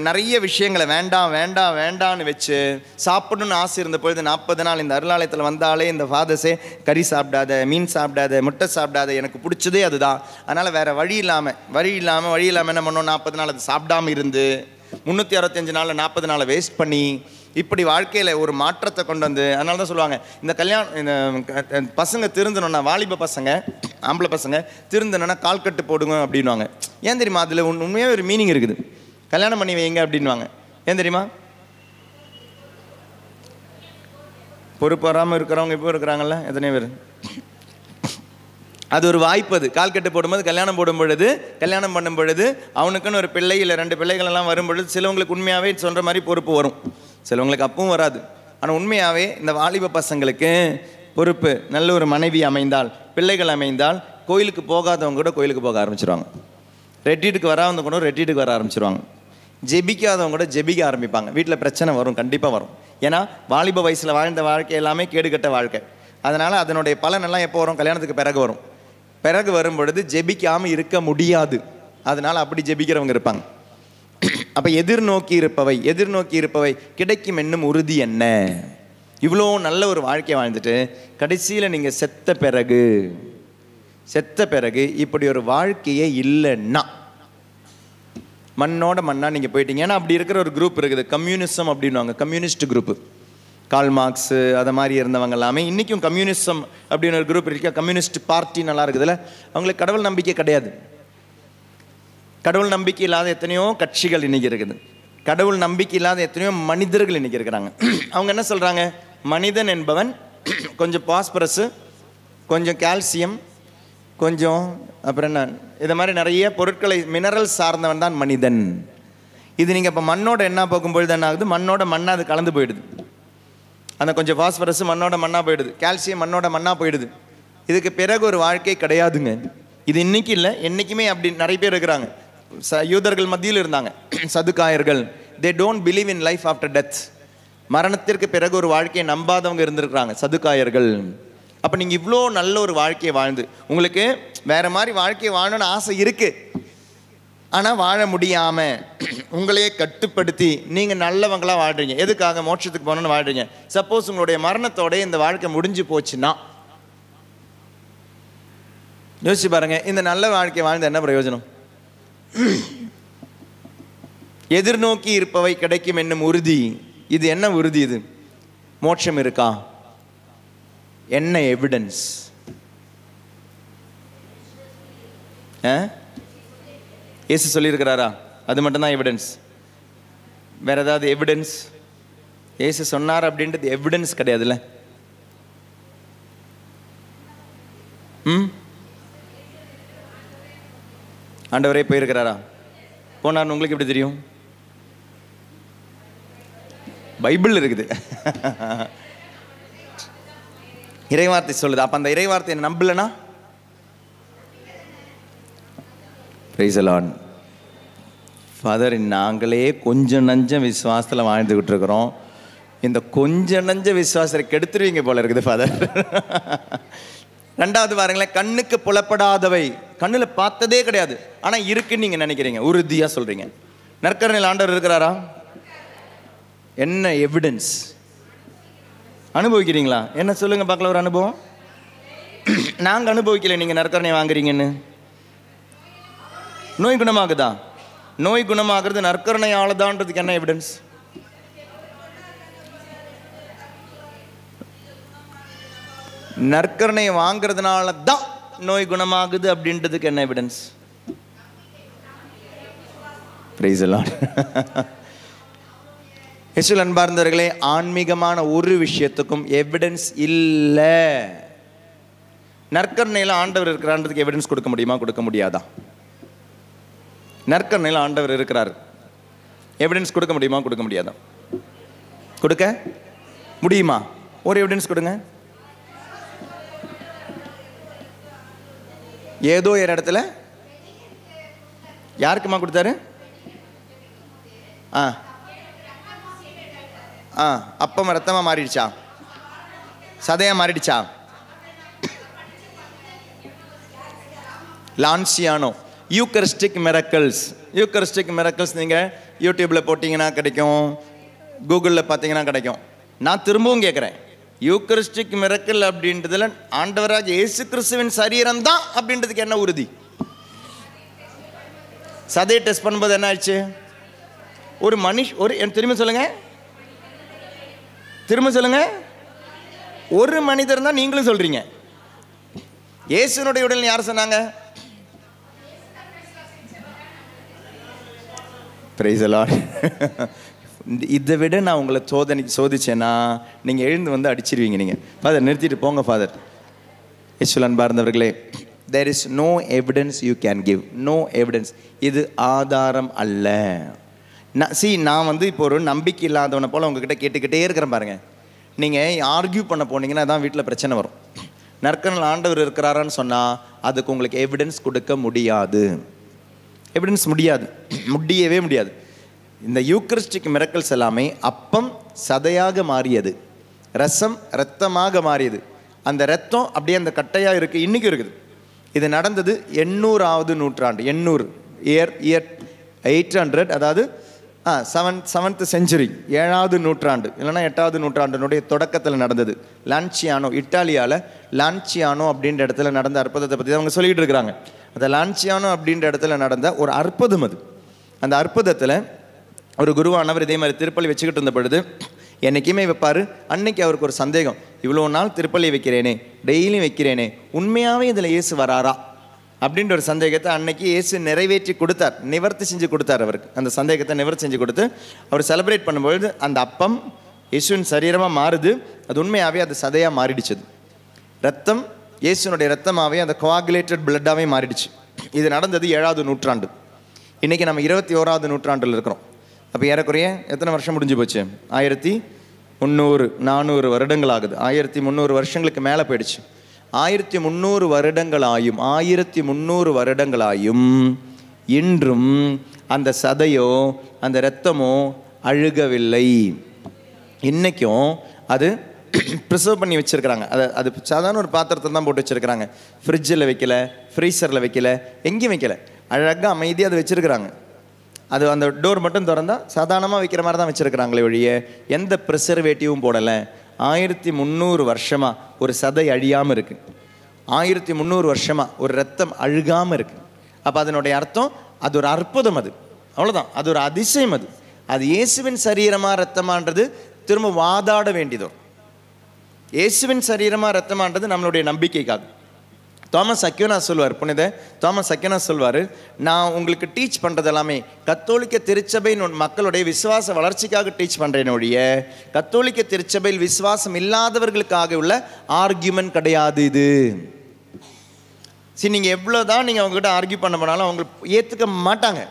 A: நிறைய விஷயங்களை வேண்டாம் வேண்டாம் வேண்டான்னு வச்சு சாப்பிடணும்னு ஆசை இருந்த பொழுது 40 நாள் இந்த அருளாலயத்தில் வந்தாலே இந்த ஃபாதர்ஸே கறி சாப்பிடாத, மீன் சாப்பிடாத, முட்டை சாப்பிடாத, எனக்கு பிடிச்சதே அதுதான், அதனால் வேறு வழி இல்லாமல் என்ன பண்ணோம்? 40 நாள் அது சாப்பிடாமல் இருந்து 365 நாளில் 40 நாளை வேஸ்ட் பண்ணி இப்படி வாழ்க்கையில் ஒரு மாற்றத்தை கொண்டு வந்து, அதனால தான் சொல்லுவாங்க இந்த இந்த பசங்க திருந்தணும்னா, வாலிப பசங்க ஆம்பளை பசங்க திருந்தணும்னா கால்கட்டு போடுங்க அப்படின்வாங்க. ஏன் தெரியுமா? அதில் உண்மையாக ஒரு மீனிங் இருக்குது. கல்யாணம் பண்ணி வைங்க அப்படின்வாங்க. ஏன் தெரியுமா? பொறுப்பு வராமல் இருக்கிறவங்க இப்போ இருக்கிறாங்கல்ல எத்தனை பேர்? அது ஒரு வாய்ப்பு. அது கால்கட்டு போடும்போது கல்யாணம் பண்ணும் பொழுது அவனுக்குன்னு ஒரு பிள்ளை இல்லை 2 பிள்ளைகள் எல்லாம் வரும் பொழுது சிலவங்களுக்கு உண்மையாகவே சொல்கிற மாதிரி பொறுப்பு வரும், சிலவங்களுக்கு அப்பவும் வராது. ஆனால் உண்மையாகவே இந்த வாலிப பசங்களுக்கு பொறுப்பு, நல்ல ஒரு மனைவி அமைந்தால், பிள்ளைகள் அமைந்தால், கோயிலுக்கு போகாதவங்க கூட கோயிலுக்கு போக ஆரம்பிச்சிருவாங்க, ரெட்ரீட்டுக்கு வராதவங்க கூட ரெட்ரீட்டுக்கு வர ஆரம்பிச்சிருவாங்க, ஜெபிக்காதவங்க கூட ஜெபிக்க ஆரம்பிப்பாங்க. வீட்டில் பிரச்சனை வரும், கண்டிப்பாக வரும். ஏன்னா வாலிப வயசில் வாழ்ந்த வாழ்க்கை எல்லாமே கேடுகட்ட வாழ்க்கை. அதனால் அதனுடைய பலனெல்லாம் எப்போ வரும்? கல்யாணத்துக்கு பிறகு வரும். பிறகு வரும் பொழுது ஜெபிக்காமல் இருக்க முடியாது. அதனால் அப்படி ஜெபிக்கிறவங்க இருப்பாங்க. அப்போ எதிர்நோக்கி இருப்பவை கிடைக்கும் என்னும் உறுதி என்ன? இவ்வளோ நல்ல ஒரு வாழ்க்கையை வாழ்ந்துட்டு கடைசியில் நீங்கள் செத்த பிறகு இப்படி ஒரு வாழ்க்கையே இல்லைன்னா மண்ணோட மண்ணா நீங்கள் போயிட்டீங்க. ஏன்னா அப்படி இருக்கிற ஒரு குரூப் இருக்குது, கம்யூனிசம் அப்படின்வாங்க, கம்யூனிஸ்ட் குரூப்பு. கால் மார்க்ஸு அதை மாதிரி இருந்தவங்க எல்லாமே இன்றைக்கும் கம்யூனிசம் அப்படின்னு ஒரு குரூப் இருக்கா. கம்யூனிஸ்ட் பார்ட்டி நல்லா இருக்குதுல்ல, அவங்களுக்கு கடவுள் நம்பிக்கை கிடையாது. கடவுள் நம்பிக்கை இல்லாத எத்தனையோ கட்சிகள் இன்றைக்கி இருக்குது, கடவுள் நம்பிக்கை இல்லாத எத்தனையோ மனிதர்கள் இன்றைக்கி இருக்கிறாங்க. அவங்க என்ன சொல்கிறாங்க? மனிதன் என்பவன் கொஞ்சம் பாஸ்பரஸு, கொஞ்சம் கால்சியம், கொஞ்சம், அப்புறம் என்ன, இதை மாதிரி நிறைய பொருட்களை மினரல் சார்ந்தவன் தான் மனிதன். இது நீங்கள் இப்போ மண்ணோட என்ன போகும்பொழுது என்ன ஆகுது? மண்ணோட மண்ணாக அது கலந்து போயிடுது. அந்த கொஞ்சம் பாஸ்பரஸ் மண்ணோட மண்ணாக போயிடுது, கால்சியம் மண்ணோட மண்ணாக போயிடுது. இதுக்கு பிறகு ஒரு வாழ்க்கை கிடையாதுங்க. இது இன்னைக்கு இல்லை, என்றைக்குமே அப்படி நிறைய பேர் இருக்கிறாங்க. யூதர்கள் மத்தியில் இருந்தாங்க சதுக்காயர்கள். They don't believe in life after death. மரணத்திற்கு பிறகு ஒரு வாழ்க்கையை நம்பாதவங்க இருந்திருக்கிறாங்க, சதுக்காயர்கள். அப்போ நீங்கள் இவ்வளோ நல்ல ஒரு வாழ்க்கையை வாழ்ந்து, உங்களுக்கு வேறு மாதிரி வாழ்க்கையை வாழணும்னு ஆசை இருக்குது, ஆனால் வாழ முடியாமல் உங்களையே கட்டுப்படுத்தி நீங்கள் நல்லவங்களாக வாழ்கிறீங்க. எதுக்காக? மோட்சத்துக்கு போகணுன்னு வாழ்கிறீங்க. சப்போஸ் உங்களுடைய மரணத்தோட இந்த வாழ்க்கை முடிஞ்சு போச்சுன்னா யோசிச்சு பாருங்க, இந்த நல்ல வாழ்க்கை வாழ்ந்த என்ன பிரயோஜனம்? எதிர்நோக்கி இருப்பவை கிடைக்கும் என்னும் உறுதி. இது என்ன உறுதி? இது மோட்சம் இருக்கா? என்ன எவிடன்ஸ்? இயேசு சொல்லியிருக்கிறாரா? அது மட்டும்தான் எவிடன்ஸ். வேற ஏதாவது எவிடன்ஸ்? இயேசு சொன்னார் அப்படின்றது எவிடன்ஸ் கிடையாதுல்ல. ஆண்டவரே போயிருக்கிறாரா? போனார். உங்களுக்கு எப்படி தெரியும்? பைபிள் இருக்குது, இறைவார்த்தை சொல்லுது. அப்ப அந்த இறைவார்த்தையை நம்பலனா பிரைஸ் தி லார்ட். ஃபாதர், நாங்களே கொஞ்சம் நஞ்சம் விசுவாசத்தில் வாழ்ந்துக்கிட்டு இருக்கிறோம். இந்த கொஞ்சம் நஞ்ச விசுவாசத்தை கெடுத்துருவீங்க போல இருக்குது ஃபாதர். ரெண்டாவது பாருங்களேன், கண்ணுக்கு புலப்படாதவை, கண்ணில் பார்த்ததே கிடையாது, ஆனால் இருக்குன்னு நீங்கள் நினைக்கிறீங்க, உறுதியாக சொல்கிறீங்க. நற்கருணையில் ஆண்டவர் இருக்கிறாரா? என்ன எவிடன்ஸ்? அனுபவிக்கிறீங்களா? என்ன சொல்லுங்கள் பார்க்கலாம் ஒரு அனுபவம். நாங்கள் அனுபவிக்கல, நீங்கள் நற்கருணை வாங்குறீங்கன்னு. நோய் குணமாகுதா? நோய் குணமாகிறது நற்கருணையால் தான்றதுக்கு என்ன எவிடன்ஸ்? நற்கருணை வாங்கிறதுனால தான் நோய் குணமாகுது அப்படின்றதுக்கு என்ன எவிடன்ஸ்? Price the Lord. இயேசுவில் அன்பார்ந்தவர்களே, ஆன்மீகமான ஒரு விஷயத்துக்கும் எவிடன்ஸ் இல்லை. நற்கருணையில் ஆண்டவர் இருக்கிறான்றதுக்கு எவிடன்ஸ் கொடுக்க முடியுமா? கொடுக்க முடியாதா? நற்கருணையில் ஆண்டவர் இருக்கிறார், எவிடன்ஸ் கொடுக்க முடியுமா? கொடுக்க முடியாதா? கொடுக்க முடியுமா? ஒரு எவிடன்ஸ் கொடுங்க. ஏதோ ஒரு இடத்துல யாருக்குமா கொடுத்தாரு? அப்பம் ரத்தமா மாறிடுச்சா? சதையா மாறிடுச்சா? லான்சியானோ யூக்கரிஸ்டிக் மிரக்கிள்ஸ். யூக்கரிஸ்டிக் மிரக்கிள்ஸ் நீங்கள் யூடியூப்பில் போட்டிங்கன்னா கிடைக்கும், கூகுளில் பார்த்தீங்கன்னா கிடைக்கும். நான் திரும்பவும் கேட்குறேன், யூக்கரிஸ்டிக் மிரக்கிள் அப்படின்றதுல ஆண்டவராக இயேசு கிறிஸ்துவின் சரீரம் தான் அப்படின்றதுக்கு என்ன உறுதி? சதையை டெஸ்ட் பண்ணும்போது என்ன ஆயிடுச்சு? ஒரு திரும்ப சொல்லுங்க, திரும்ப சொல்லுங்க. ஒரு மனிதர் தான் நீங்களும் சொல்றீங்க. இயேசுனுடைய உடல் யார் சொன்னாங்க? Price the Lord. இதை விட நான் உங்களை சோதிச்சேன்னா நீங்கள் எழுந்து வந்து அடிச்சிருவீங்க. நீங்கள் ஃபாதர் நிறுத்திட்டு போங்க ஃபாதர். இயேசுவில் அன்பார்ந்தவர்களே, there is no evidence you can give. no evidence. இது ஆதாரம் அல்ல. நான் வந்து இப்போ ஒரு நம்பிக்கை இல்லாதவனை போல் உங்ககிட்ட கேட்டுக்கிட்டே இருக்கிறேன் பாருங்கள். நீங்கள் ஆர்கியூ பண்ண போனீங்கன்னா தான் வீட்டில் பிரச்சனை வரும். நற்கருணையில் ஆண்டவர் இருக்கிறாரான்னு சொன்னால் அதுக்கு உங்களுக்கு எவிடன்ஸ் கொடுக்க முடியாது. எவிடன்ஸ் முடியவே முடியாது. இந்த யூக்கரிஸ்டிக் மிரக்கிள்ஸ் எல்லாமே அப்பம் சதையாக மாறியது, ரசம் இரத்தமாக மாறியது. அந்த ரத்தம் அப்படியே அந்த கட்டையாக இருக்குது, இன்றைக்கும் இருக்குது. இது நடந்தது 800வது நூற்றாண்டு. 800 இயர் 800, அதாவது 7th century, 7வது நூற்றாண்டு இல்லைனா 8வது நூற்றாண்டினுடைய தொடக்கத்தில் நடந்தது. லான்சியானோ, இட்டாலியாவில் லான்சியானோ அப்படின்ற இடத்துல நடந்த அற்புதத்தை பற்றி அவங்க சொல்லிகிட்டு இருக்கிறாங்க. அந்த லான்சியானோ அப்படின்ற இடத்துல நடந்த ஒரு அற்புதம் அது. அந்த அற்புதத்தில் ஒரு குருவானவர் இதே மாதிரி திருப்பலி வச்சுக்கிட்டு இருந்த பொழுது என்றைக்குமே வைப்பார். அன்னைக்கு அவருக்கு ஒரு சந்தேகம், இவ்வளோ நாள் திருப்பலி வைக்கிறேனே, டெய்லியும் வைக்கிறேனே, உண்மையாகவே இதில் இயேசு வராரா அப்படின்ற ஒரு சந்தேகத்தை அன்னைக்கு இயேசு நிறைவேற்றி கொடுத்தார், நிவர்த்தி செஞ்சு கொடுத்தார். அவருக்கு அந்த சந்தேகத்தை நிவர்த்தி செஞ்சு கொடுத்து அவர் செலிப்ரேட் பண்ணும்பொழுது அந்த அப்பம் இயேசுவின் சரீரமாக மாறுது. அது உண்மையாகவே அது சதையாக மாறிடுச்சது. ரத்தம் இயேசுனுடைய ரத்தமாகவே அந்த கோஆகுலேட்டட் பிளட்டாகவே மாறிடுச்சு. இது நடந்தது 7வது நூற்றாண்டு. இன்றைக்கி நம்ம 21வது நூற்றாண்டில் இருக்கிறோம். அப்போ ஏறக்குறைய எத்தனை வருஷம் முடிஞ்சு போச்சு? 1300-400 வருடங்கள் ஆகுது. 1300 வருஷங்களுக்கு மேலே போயிடுச்சு. 1300 வருடங்களாயும் இன்றும் அந்த சதையோ அந்த இரத்தமோ அழுகவில்லை. இன்றைக்கும் அது ப்ரிசர்வ் பண்ணி வச்சுருக்கிறாங்க. அது சாதாரண ஒரு பாத்திரத்தில் தான் போட்டு வச்சுருக்கிறாங்க. ஃப்ரிட்ஜில் வைக்கல, ஃப்ரீசரில் வைக்கல, எங்கேயும் வைக்கல. அழகாக அமைதியாக அதை வச்சுருக்கிறாங்க. அது அந்த டோர் மட்டும் திறந்தால் சாதாரணமாக வைக்கிற மாதிரி தான் வச்சுருக்கிறாங்களே ஒழிய எந்த ப்ரிசர்வேட்டிவும் போடலை. 1300 வருஷமாக ஒரு சதை அழியாமல் இருக்குது. 1300 வருஷமாக ஒரு ரத்தம் அழுகாமல் இருக்குது. அப்போ அதனுடைய அர்த்தம் அது ஒரு அற்புதம். அது அவ்வளோதான். அது ஒரு அதிசயம். அது இயேசுவின் சரீரமாக ரத்தமான்றது திரும்ப வாதாட வேண்டியதோ. இயேசுவின் சரீரமாக ரத்தமான்றது நம்மளுடைய நம்பிக்கைக்காக. தாமஸ் அக்யூனாஸ் சொல்வார், புனித தாமஸ் அக்யூனாஸ் சொல்வார், நான் உங்களுக்கு டீச் பண்ணுறது எல்லாமே கத்தோலிக்க திருச்சபையின் மக்களுடைய விசுவாச வளர்ச்சிக்காக டீச் பண்ணுறேன் ஒழிய கத்தோலிக்க திருச்சபையில் விசுவாசம் இல்லாதவர்களுக்காக உள்ள ஆர்கியூமெண்ட் கிடையாது இது. சரி, நீங்கள் எவ்வளோ தான் நீங்கள் அவங்ககிட்ட ஆர்கியூ பண்ண போனாலும் அவங்க ஏற்றுக்க மாட்டாங்க.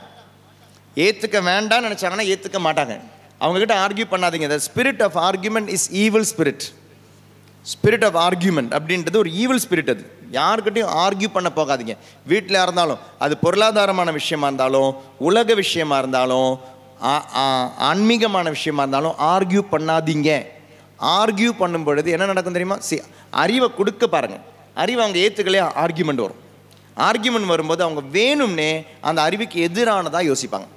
A: ஏற்றுக்க வேண்டாம்னு நினச்சாங்கன்னா ஏற்றுக்க மாட்டாங்க. அவங்ககிட்ட ஆர்கியூ பண்ணாதீங்க. The spirit of argument is evil spirit. Spirit of argument அப்படின்றது ஒரு ஈவில் ஸ்பிரிட். அது யாருக்கிட்டையும் ஆர்கியூ பண்ண போகாதீங்க. வீட்டில் இருந்தாலும், அது பொருளாதாரமான விஷயமா இருந்தாலும், உலக விஷயமா இருந்தாலும், ஆன்மீகமான விஷயமா இருந்தாலும் ஆர்கியூ பண்ணாதீங்க. ஆர்கியூ பண்ணும் பொழுது என்ன நடக்கும் தெரியுமா? அறிவை கொடுக்க பாருங்கள். அறிவை அவங்க ஏற்றுக்கலையா ஆர்கியூமெண்ட் வரும். ஆர்கியூமெண்ட் வரும்போது அவங்க வேணும்னே அந்த அறிவுக்கு எதிரானதாக யோசிப்பாங்க.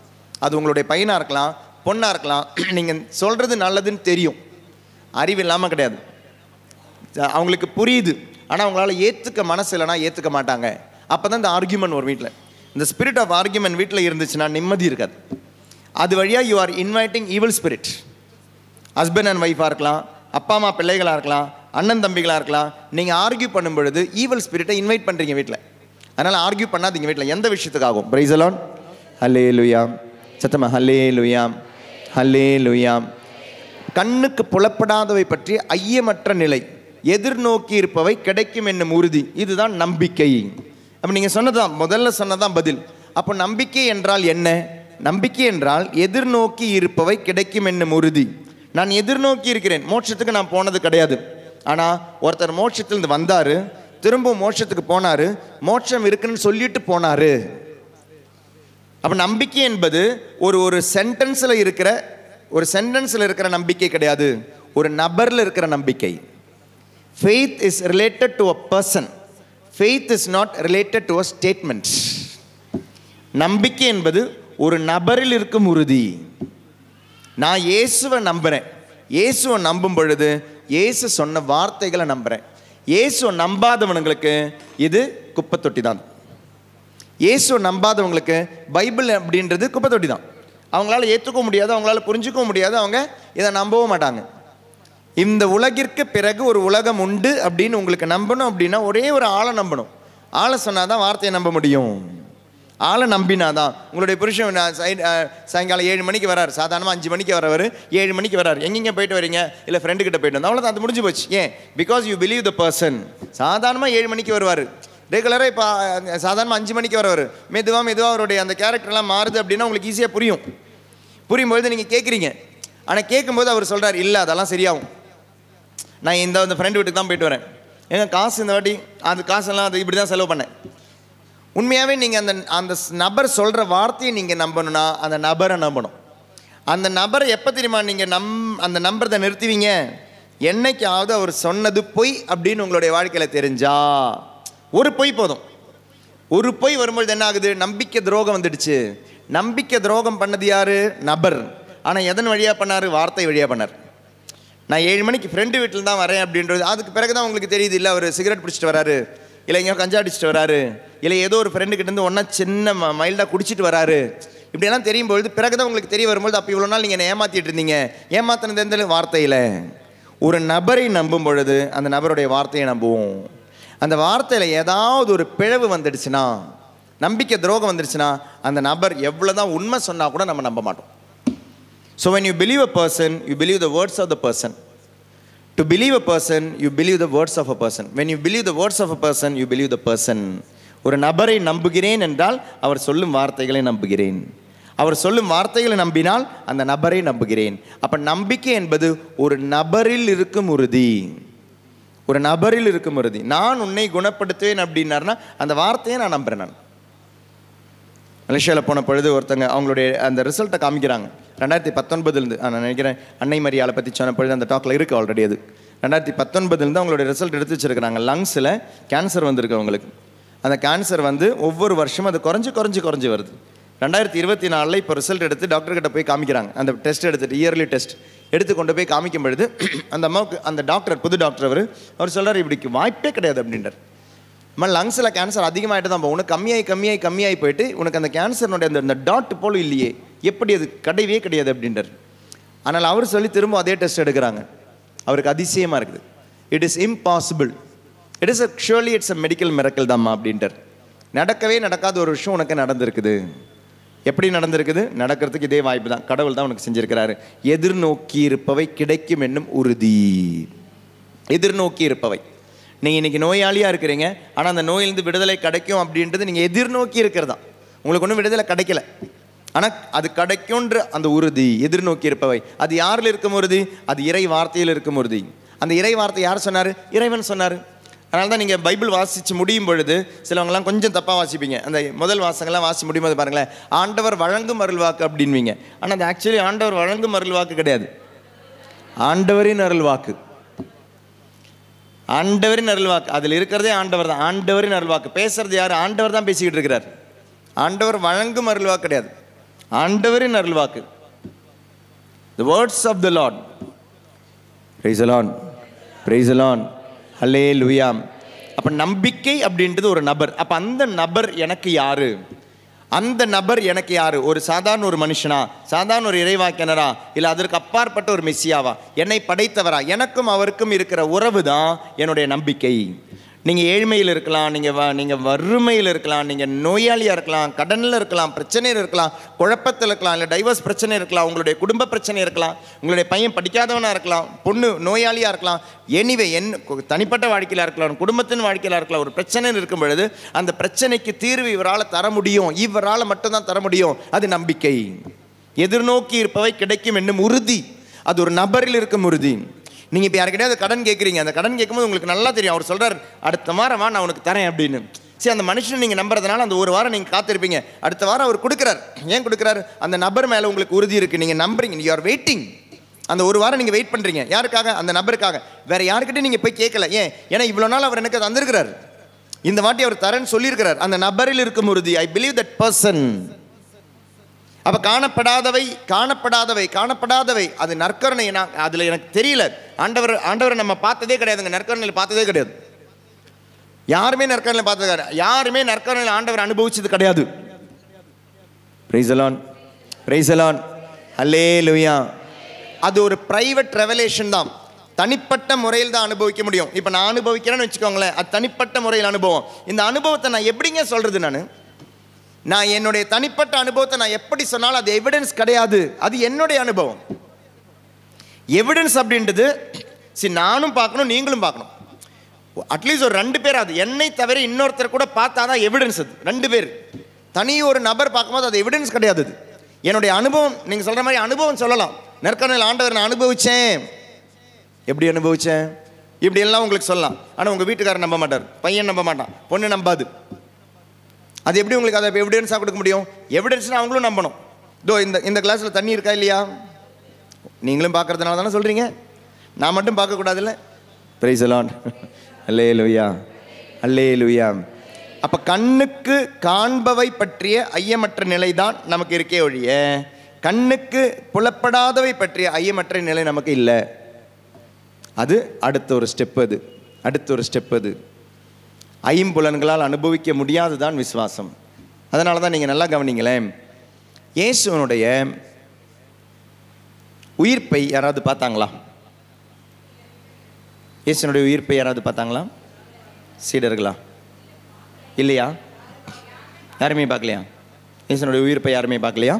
A: அது உங்களுடைய பையனாக இருக்கலாம், பொண்ணாக இருக்கலாம். நீங்கள் சொல்கிறது நல்லதுன்னு தெரியும், அறிவு இல்லாமல் கிடையாது. அவங்களுக்கு புரியுது, ஆனால் அவங்களால ஏற்றுக்க மனசு இல்லைனா ஏற்றுக்க மாட்டாங்க. அப்போ தான் இந்த ஆர்கியூமெண்ட் ஒரு வீட்டில், இந்த ஸ்பிரிட் ஆஃப் ஆர்கியூமெண்ட் வீட்டில் இருந்துச்சுன்னா நிம்மதி இருக்காது. அது வழியாக you are inviting evil spirit. Husband and ஒய்ஃபாக இருக்கலாம், அப்பா அம்மா பிள்ளைகளாக இருக்கலாம், அண்ணன் தம்பிகளாக இருக்கலாம். நீங்கள் ஆர்கியூ பண்ணும் பொழுது ஈவில் ஸ்பிரிட்டை இன்வைட் பண்ணுறீங்க வீட்டில். அதனால் ஆர்கியூ பண்ணாதீங்க வீட்டில், எந்த விஷயத்துக்காகும். Price the Lord. ஹல்லேலூயா. சத்தமா ஹல்லேலூயா, ஹல்லேலூயா. கண்ணுக்கு புலப்படாதவை பற்றி ஐயமற்ற நிலை, எதிர்நோக்கி இருப்பவை கிடைக்கும் என்னும் உறுதி, இதுதான் நம்பிக்கை. அப்போ நீங்கள் சொன்னதான் முதல்ல சொன்னதான் பதில். அப்போ நம்பிக்கை என்றால் என்ன? நம்பிக்கை என்றால் எதிர்நோக்கி இருப்பவை கிடைக்கும் என்னும் உறுதி. நான் எதிர்நோக்கி இருக்கிறேன். மோட்சத்துக்கு நான் போனது கிடையாது. ஆனால் ஒருத்தர் மோட்சத்திலிருந்து வந்தார், திரும்பவும் மோட்சத்துக்கு போனார், மோட்சம் இருக்குன்னு சொல்லிட்டு போனார். அப்போ நம்பிக்கை என்பது ஒரு சென்டென்ஸில் இருக்கிற நம்பிக்கை கிடையாது, ஒரு நபரில் இருக்கிற நம்பிக்கை. Faith is related to a person. Faith is not related to a statement. நம்பிக்கை என்பது ஒரு நபரில் இருக்கும் உறுதி. நான் இயேசுவை நம்புகிறேன். இயேசுவை நம்பும் பொழுது இயேசு சொன்ன வார்த்தைகளை நம்புகிறேன். இயேசுவை நம்பாதவனுங்களுக்கு இது குப்பை தொட்டி தான். இயேசுவை நம்பாதவங்களுக்கு பைபிள் அப்படின்றது குப்பை தொட்டி தான். அவங்களால ஏற்றுக்க முடியாது, அவங்களால புரிஞ்சுக்கவும் முடியாது, அவங்க இதை நம்பவும் மாட்டாங்க. இந்த உலகிற்கு பிறகு ஒரு உலகம் உண்டு அப்படின்னு உங்களுக்கு நம்பணும் அப்படின்னா ஒரே ஒரு ஆளை நம்பணும். ஆளை சொன்னாதான் வார்த்தையை நம்ப முடியும். ஆளை நம்பினாதான். உங்களுடைய புருஷன் சாயங்காலம் 7 மணிக்கு வராரு, சாதாரணமாக 5 மணிக்கு வரவர் 7 மணிக்கு வராரு. எங்கெங்கே போயிட்டு வரீங்க? இல்லை ஃப்ரெண்டுக்கிட்ட போயிட்டு வந்தோம், அவ்வளோதான், அது முடிஞ்சு போச்சு. ஏன்? Because you believe the person. சாதாரணமாக 7 மணிக்கு வருவார், ரெகுலராக இப்போ சாதாரணமாக 5 மணிக்கு வரவர். மெதுவாக அவருடைய அந்த கேரக்டர்லாம் மாறுது அப்படின்னா உங்களுக்கு ஈஸியாக புரியும்பொழுது நீங்கள் கேட்குறீங்க. ஆனால் கேட்கும்போது அவர் சொல்கிறார், இல்லை அதெல்லாம் சரியாகும், நான் இந்த ஃப்ரெண்டு வீட்டுக்கு தான் போயிட்டு வரேன், எங்கள் காசு இந்த வாட்டி அந்த காசெல்லாம் அது இப்படி தான் செலவு பண்ணேன். உண்மையாகவே நீங்கள் அந்த நபர் சொல்கிற வார்த்தையை நீங்கள் நம்பணும்னா அந்த நபரை நம்பணும். அந்த நபரை எப்போ தெரியுமா நீங்கள் அந்த நம்பரை நிறுத்துவீங்க? என்னைக்காவது அவர் சொன்னது பொய் அப்படின்னு உங்களுடைய வாழ்க்கையில் தெரிஞ்சா, ஒரு பொய் போதும். ஒரு பொய் வரும்பொழுது என்ன ஆகுது? நம்பிக்கை துரோகம் வந்துடுச்சு. நம்பிக்கை துரோகம் பண்ணது யார்? நபர். ஆனால் எதன் வழியாக பண்ணார்? வார்த்தை வழியாக பண்ணார். நான் 7 மணிக்கு ஃப்ரெண்டு வீட்டில் தான் வரேன் அப்படின்றது அதுக்கு பிறகு தான் உங்களுக்கு தெரியுது. இல்லை அவர் சிகரெட் பிடிச்சிட்டு வராரு, இல்லை எங்கேயோ கஞ்சா அடிச்சுட்டு வராரு, இல்லை ஏதோ ஒரு ஃப்ரெண்டுக்கிட்டேருந்து ஒன்றா சின்ன மைல்டாக குடிச்சிட்டு வராரு, இப்படியெல்லாம் தெரியும் பொழுது பிறகு தான் உங்களுக்கு தெரிய வரும்போது, அப்போ இவ்வளோ நாள் நீங்கள் என்ன ஏமாற்றிட்டு இருந்தீங்க. ஏமாத்தினது எந்த வார்த்தையில்? ஒரு நபரை நம்பும் பொழுது அந்த நபருடைய வார்த்தையை நம்புவோம். அந்த வார்த்தையில் ஏதாவது ஒரு பிழவு வந்துடுச்சுன்னா, நம்பிக்கை துரோகம் வந்துடுச்சுன்னா, அந்த நபர் எவ்வளோ தான் உண்மை சொன்னால் கூட நம்ம நம்ப மாட்டோம். So when you believe a person, you believe the words of the person. To believe a person, you believe the words of a person. When you believe the words of a person, you believe the person. ஒரு நபரை நம்புகிறேன் என்றால் அவர் சொல்லும் வார்த்தைகளை நம்புகிறேன். அவர் சொல்லும் வார்த்தைகளை நம்பினால் அந்த நபரை நம்புகிறேன். அப்ப நம்பிக்கை என்பது ஒரு நபரில் இருக்கும் உறுதி. ஒரு நபரில் இருக்கும் உறுதி. நான் உன்னை குணப்படுத்துவேன் அப்படின்னாருன்னா அந்த வார்த்தையை நான் நம்புறேன். நான் மலேசியாவில் போன பொழுது ஒருத்தங்க அவங்களுடைய அந்த ரிசல்ட்டை காமிக்கிறாங்க. 2019 நான் நினைக்கிறேன் அன்னை மரியாதை பற்றி சொன்ன பொழுது அந்த டாக்கில் இருக்குது ஆல்ரெடி. அது 2019 அவங்களுடைய ரிசல்ட் எடுத்து வச்சுருக்கிறாங்க. லங்ஸில் கேன்சர் வந்திருக்கு அவங்களுக்கு. அந்த கேன்சர் ஒவ்வொரு வருஷமும் அது குறைஞ்சி வருது. 2024 இப்போ ரிசல்ட் எடுத்து டாக்டர்கிட்ட போய் காமிக்கிறாங்க. அந்த டெஸ்ட் எடுத்துகிட்டு இயர்லி டெஸ்ட் எடுத்து கொண்டு போய் காமிக்கும் பொழுது அந்த அம்மாவுக்கு அந்த டாக்டர் புது டாக்டர் அவர் சொல்கிறார் இப்படிக்கு வாய்ப்பே கிடையாது அப்படின்றார். லங்ஸில் கேன்சர் அதிகமாகிட்டு தான் உனக்கு கம்மியாகி போயிட்டு உனக்கு அந்த கேன்சர்னுடைய அந்த டாட் போலும் இல்லையே, எப்படி அது கிடையவே கிடையாது அப்படின்றார். ஆனால் அவர் சொல்லி திரும்ப அதே டெஸ்ட் எடுக்கிறாங்க. அவருக்கு அதிசயமாக இருக்குது. It is impossible, it's a medical miracle தாம்மா அப்படின்றார். நடக்கவே நடக்காத ஒரு விஷயம் உனக்கு நடந்திருக்குது. எப்படி நடந்திருக்குது? நடக்கிறதுக்கு இதே வாய்ப்பு தான், கடவுள் தான் உனக்கு செஞ்சிருக்கிறாரு. எதிர்நோக்கி இருப்பவை கிடைக்கும் என்னும் உறுதி. எதிர்நோக்கி இருப்பவை. நீங்கள் இன்றைக்கி நோயாளியாக இருக்கிறீங்க, ஆனால் அந்த நோயிலிருந்து விடுதலை கிடைக்கும் அப்படின்றது நீங்கள் எதிர்நோக்கி இருக்கிறதா. உங்களுக்கு ஒன்றும் விடுதலை கிடைக்கல, ஆனால் அது கிடைக்கும்ன்ற அந்த உறுதி. எதிர்நோக்கி இருப்பவை. அது யாரில் இருக்கும் உறுதி? அது இறை வார்த்தையில் இருக்கும் உறுதி. அந்த இறை வார்த்தை யார் சொன்னார்? இறைவன் சொன்னார். அதனால தான் நீங்கள் பைபிள் வாசித்து முடியும் பொழுது சிலவங்களாம் கொஞ்சம் தப்பாக வாசிப்பீங்க. அந்த முதல் வாசங்கள்லாம் வாசி முடியும் போது பாருங்களேன், ஆண்டவர் வழங்கும் அருள்வாக்கு அப்படின்வீங்க. ஆனால் அது ஆக்சுவலி ஆண்டவர் வழங்கும் அருள்வாக்கு கிடையாது, ஆண்டவரின் அருள்வாக்கு. ஆண்டவரின் அருள்வாக்கு அதில் இருக்கிறதே ஆண்டவர் தான். ஆண்டவரின் அருள்வாக்கு பேசுறது யார்? ஆண்டவர் தான் பேசிக்கிட்டு இருக்கிறார். ஆண்டவர் வழங்கும் அருள்வாக்கு கிடையாது, ஆண்டவரின் அருள்வாக்கு. The words of the Lord. Praise the Lord. Praise the Lord. Hallelujah. அப்ப நம்பிக்கை அப்படின்றது ஒரு நபர். அப்ப அந்த நபர் எனக்கு யாரு? அந்த நபர் எனக்கு யாரு? ஒரு சாதாரண ஒரு மனுஷனா, சாதாரண ஒரு இறைவாக்கினரா, இல்லை அதற்கு அப்பாற்பட்ட ஒரு மெஸ்ஸியாவா, என்னை படைத்தவரா? எனக்கும் அவருக்கும் இருக்கிற உறவு தான் என்னுடைய நம்பிக்கை. நீங்கள் ஏழ்மையில் இருக்கலாம், நீங்கள் வறுமையில் இருக்கலாம், நீங்கள் நோயாளியாக இருக்கலாம், கடனில் இருக்கலாம், பிரச்சனையில் இருக்கலாம், குழப்பத்தில் இருக்கலாம், இல்லை டைவர்ஸ் பிரச்சனை இருக்கலாம், உங்களுடைய குடும்ப பிரச்சனை இருக்கலாம், உங்களுடைய பையன் படிக்காதவனாக இருக்கலாம், பொண்ணு நோயாளியாக இருக்கலாம், எனிவே தனிப்பட்ட வாழ்க்கையில் இருக்கலாம், குடும்பத்தின் வாழ்க்கையில் இருக்கலாம். ஒரு பிரச்சனை இருக்கும் பொழுது அந்த பிரச்சனைக்கு தீர்வு இவரால் தர முடியும், இவரால் மட்டும்தான் தர முடியும். அது நம்பிக்கை. எதிர்நோக்கி இருப்பவை கிடைக்கும் என்னும் உறுதி. அது ஒரு நபரில் இருக்கும் உறுதி. நீங்கள் இப்போ யாருக்கிட்டே அந்த கடன் கேட்குறீங்க, அந்த கடன் கேட்கும்போது உங்களுக்கு நல்லா தெரியும், அவர் சொல்கிறார் அடுத்த வாரம் நான் உனக்கு தரேன் அப்படின்னு. சரி, அந்த மனுஷனை நீங்கள் நம்புறதுனால அந்த ஒரு வாரம் நீங்கள் காத்திருப்பீங்க. அடுத்த வாரம் அவர் கொடுக்குறார். ஏன் கொடுக்குறாரு? அந்த நபர் மேலே உங்களுக்கு உறுதி இருக்குது, நீங்கள் நம்புறீங்க, யூ ஆர் வெயிட்டிங். அந்த ஒரு வாரம் நீங்கள் வெயிட் பண்ணுறீங்க. யாருக்காக? அந்த நபருக்காக. வேறு யாருக்கிட்டே நீங்கள் போய் கேட்கல. ஏன்? ஏன்னா இவ்வளோ நாள் அவர் எனக்கு தந்திருக்கிறார், இந்த வாட்டி அவர் தரேன்னு சொல்லியிருக்கிறார். அந்த நபரில் இருக்கும் உறுதி. I believe that person. அப்போ காணப்படாதவை அது நற்கருணை. அதில் எனக்கு தெரியல, ஆண்டவரை நம்ம பார்த்ததே கிடையாதுங்க, நற்கருணையில் பார்த்ததே கிடையாது. யாருமே நற்கருணையில் பார்த்தது கிடையாது, யாருமே நற்கருணையில் ஆண்டவர் அனுபவிச்சது கிடையாது. Praise the Lord, praise the Lord, hallelujah. அது ஒரு பிரைவேட் ரெவலேஷன் தான், தனிப்பட்ட முறையில் தான் அனுபவிக்க முடியும். இப்போ நான் அனுபவிக்கிறேன்னு வச்சுக்கோங்களேன், அது தனிப்பட்ட முறையில் அனுபவம். இந்த அனுபவத்தை நான் எப்படிங்க சொல்றது? நான் என்னுடைய தனிப்பட்ட அனுபவத்தை நான் எப்படி சொன்னாலும் அது எவிடன்ஸ் கிடையாது, அது என்னுடைய அனுபவம். எவிடன்ஸ் அப்படின்றது சரி நானும் பார்க்கணும், நீங்களும் பார்க்கணும். அட்லீஸ்ட் ஒரு 2 பேர், அது என்னை தவிர இன்னொருத்தர் கூட பார்த்தாதான் எவிடன்ஸ். அது 2 பேர் தனி ஒரு நபர் பார்க்கும்போது அது எவிடன்ஸ் கிடையாது. அது என்னுடைய அனுபவம். நீங்கள் சொல்கிற மாதிரி அனுபவம் சொல்லலாம். நற்கருணையில் ஆண்டவர் நான் அனுபவித்தேன். எப்படி அனுபவித்தேன்? இப்படி எல்லாம் உங்களுக்கு சொல்லலாம். ஆனால் உங்கள் வீட்டுக்காரர் நம்ப மாட்டார், பையன் நம்ப மாட்டான், பொண்ணு நம்பாது. அது எப்படி உங்களுக்கு அதை எவிடன்ஸாக கொடுக்க முடியும்? எவிடன்ஸ்னால் அவங்களும் நம்பணும். இந்த கிளாஸில் தண்ணி இருக்கா இல்லையா? நீங்களும் பார்க்கறதுனால தானே சொல்கிறீங்க, நான் மட்டும் பார்க்கக்கூடாதுல்ல. பிரைஸ் தி லார்ட், அல்லேலூயா, அல்லேலூயா. அப்போ கண்ணுக்கு காண்பவை பற்றிய ஐயமற்ற நிலை தான் நமக்கு இருக்கே ஒழிய கண்ணுக்கு புலப்படாதவை பற்றிய ஐயமற்ற நிலை நமக்கு இல்லை. அது அடுத்த ஒரு ஸ்டெப். அது ஐம்புலன்களால் அனுபவிக்க முடியாதுதான் விசுவாசம். அதனால தான் நீங்கள் நல்லா கவனிங்களேன், இயேசுவனுடைய உயிர்ப்பை யாராவது பார்த்தாங்களா? இயேசுனுடைய உயிர்ப்பை யாராவது பார்த்தாங்களா? சீடர்களா? இல்லையா? யாருமே பார்க்கலையா? இயேசுனுடைய உயிர்ப்பை யாருமே பார்க்கலையா?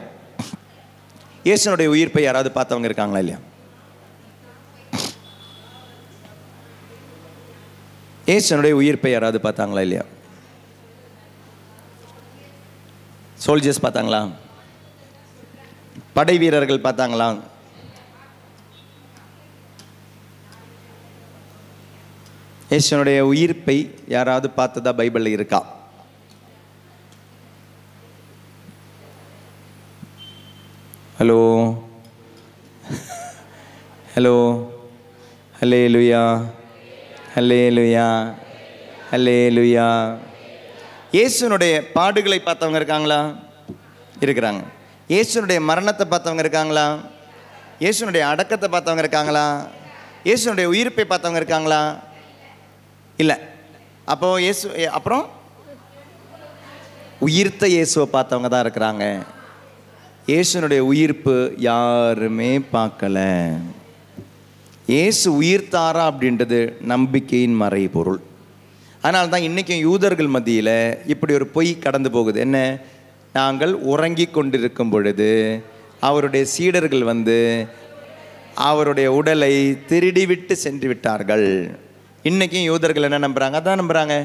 A: இயேசுனுடைய உயிர்ப்பை யாராவது பார்த்தவங்க இருக்காங்களா? இல்லையா? இயேசுனுடைய உயிர்ப்பை யாராவது பார்த்தாங்களா இல்லையா? சோல்ஜர்ஸ் பார்த்தாங்களா? படை வீரர்கள் பார்த்தாங்களா? இயேசுனுடைய உயிர்ப்பை யாராவது பார்த்ததா பைபிளில் இருக்கா? ஹலோ ஹலோ, ஹல்லேலூயா, ஹல்லேலூயா, ஹல்லேலூயா. இயேசுனுடைய பாடுகளை பார்த்தவங்க இருக்காங்களா? இருக்கிறாங்க. இயேசுனுடைய மரணத்தை பார்த்தவங்க இருக்காங்களா? இயேசுனுடைய அடக்கத்தை பார்த்தவங்க இருக்காங்களா? இயேசுனுடைய உயிர்ப்பை பார்த்தவங்க இருக்காங்களா? இல்லை. அப்போது இயேசு அப்புறம் உயிர்த்த இயேசுவை பார்த்தவங்க தான் இருக்கிறாங்க. இயேசுனுடைய உயிர்ப்பு யாருமே பார்க்கல. இயேசு உயிர்த்தாரா அப்படின்றது நம்பிக்கையின் மறைபொருள். அதனால தான் இன்றைக்கும் யூதர்கள் மத்தியில் இப்படி ஒரு பொய் கடந்து போகுது. என்ன? நாங்கள் உறங்கி கொண்டிருக்கும் பொழுது அவருடைய சீடர்கள் வந்து அவருடைய உடலை திருடிவிட்டு சென்று விட்டார்கள். இன்றைக்கும் யூதர்கள் என்ன நம்புகிறாங்க? அதான் நம்புகிறாங்க.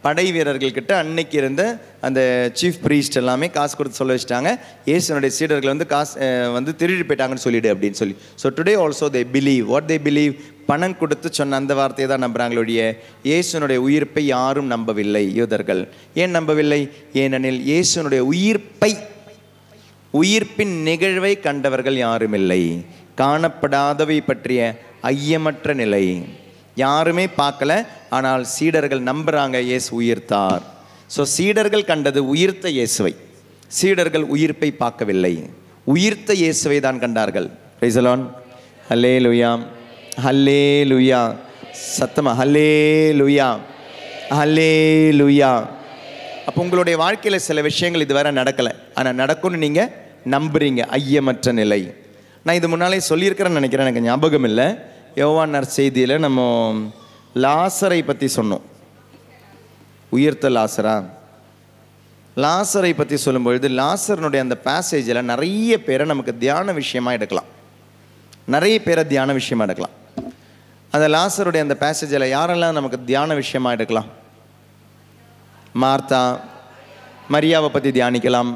A: படை வீரர்கள்கிட்ட அன்னைக்கு இருந்த அந்த சீஃப் ப்ரீஸ்ட் எல்லாமே காசு கொடுத்து சொல்ல வச்சுட்டாங்க, இயேசுனுடைய சீடர்கள் வந்து காசு வந்து திருடி போயிட்டாங்கன்னு சொல்லிடு அப்படின்னு சொல்லி. So today also they believe what they believe. பணம் கொடுத்து சொன்ன அந்த வார்த்தையை தான் நம்புகிறாங்களோடைய இயேசுனுடைய உயிர்ப்பை யாரும் நம்பவில்லை யூதர்கள். ஏன் நம்பவில்லை? ஏனெனில் இயேசுனுடைய உயிர்ப்பின் நிகழ்வை கண்டவர்கள் யாரும் இல்லை. காணப்படாதவை பற்றிய ஐயமற்ற நிலை யாருமே பார்க்கல. ஆனால் சீடர்கள் நம்புகிறாங்க இயேசு உயிர்த்தார். ஸோ சீடர்கள் கண்டது உயிர்த்த இயேசுவை. சீடர்கள் உயிர்ப்பை பார்க்கவில்லை, உயிர்த்த இயேசுவை தான் கண்டார்கள். Praise the Lord. Hallelujah, hallelujah. சத்தமா ஹல்லேலூயா, ஹல்லேலூயா. அப்போ உங்களுடைய வாழ்க்கையில் சில விஷயங்கள் இதுவரை நடக்கலை, ஆனால் நடக்கும்னு நீங்கள் நம்புறீங்க. ஐயமற்ற நிலை. நான் இது முன்னாலே சொல்லியிருக்கிறேன்னு நினைக்கிறேன், எனக்கு ஞாபகம் இல்லை. யோவான் நற்செய்தியில் நம்ம லாசரை பற்றி சொன்னோம். உயிர்த்த லாசரை பற்றி சொல்லும்பொழுது லாசரனுடைய அந்த பேசேஜில் நிறைய பேரை நமக்கு தியான விஷயமாக எடுக்கலாம். நிறைய பேரை தியான விஷயமாக எடுக்கலாம். அந்த லாசருடைய அந்த பேசேஜில் யாரெல்லாம் நமக்கு தியான விஷயமாக எடுக்கலாம்? மார்த்தா, மரியாவை பற்றி தியானிக்கலாம்,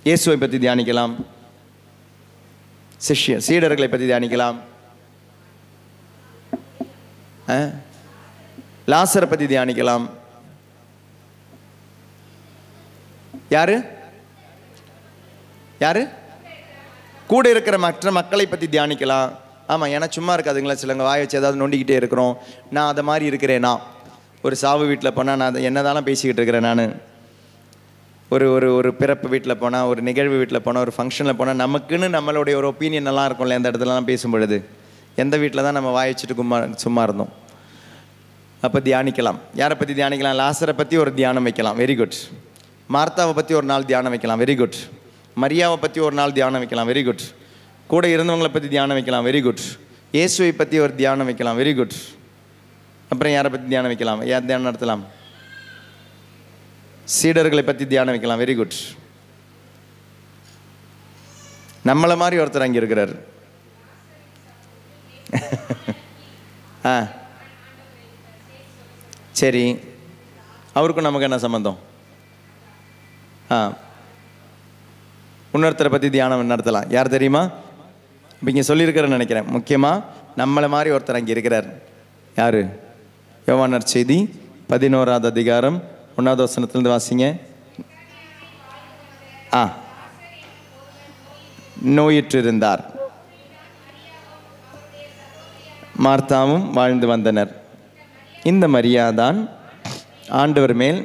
A: இயேசுவை பற்றி தியானிக்கலாம், சீடர்களை பற்றி தியானிக்கலாம், லாசரை பற்றி தியானிக்கலாம். யாரு யாரு கூட இருக்கிற மற்ற மக்களை பற்றி தியானிக்கலாம். ஆமாம், ஏன்னா சும்மா இருக்காதுங்களா, சிலங்க வாய வச்சு ஏதாவது நோண்டிக்கிட்டே இருக்கிறோம். நான் அதை மாதிரி இருக்கிறேனா? ஒரு சாவு வீட்டில் போனால் நான் அதை என்னதானே பேசிக்கிட்டு இருக்கிறேன். நான் ஒரு ஒரு ஒரு பிறப்பு வீட்டில் போனால், ஒரு நிகழ்வு வீட்டில் போனால், ஒரு ஃபங்க்ஷனில் போனால் நமக்குன்னு நம்மளுடைய ஒரு ஒப்பீனியன் எல்லாம் இருக்கும்ல. அந்த இடத்துலலாம் பேசும்பொழுது எந்த வீட்டில் தான் நம்ம வாய வச்சுட்டு சும்மா இருந்தோம். அப்போ தியானிக்கலாம். யாரை பற்றி தியானிக்கலாம்? லாசரை பற்றி ஒரு தியானம் வைக்கலாம், வெரி குட். மார்த்தாவை பற்றி ஒரு நாள் தியானம் வைக்கலாம், வெரி குட். மரியாவை பற்றி ஒரு நாள் தியானம் வைக்கலாம், வெரி குட். கூட இருந்தவங்களை பற்றி தியானம் வைக்கலாம், வெரி குட். இயேசுவை பற்றி ஒரு தியானம் வைக்கலாம், வெரி குட். அப்புறம் யாரை பற்றி தியானம் வைக்கலாம்? யார் தியானம் நடத்தலாம்? சீடர்களை பற்றி தியானம் வைக்கலாம், வெரி குட். நம்மளை மாதிரி ஒருத்தர் அங்கே இருக்கிறார். சரி, அவருக்கும் நமக்கு என்ன சம்பந்தம்? இன்னொருத்தரை பற்றி தியானம் நடத்தலாம். யார் தெரியுமா? இப்போ இங்கே சொல்லியிருக்கிறேன்னு நினைக்கிறேன். முக்கியமாக நம்மளை மாதிரி ஒருத்தர் அங்கே இருக்கிறார். யார்? யோவான் நற்செய்தி 11வது அதிகாரம் 1வது வசனத்திலிருந்து வாசிங்க. நோயுற்றிருந்தார், மார்த்தாவும் வாழ்ந்து வந்தனர். இந்த மரியாதான் ஆண்டவர் மேல்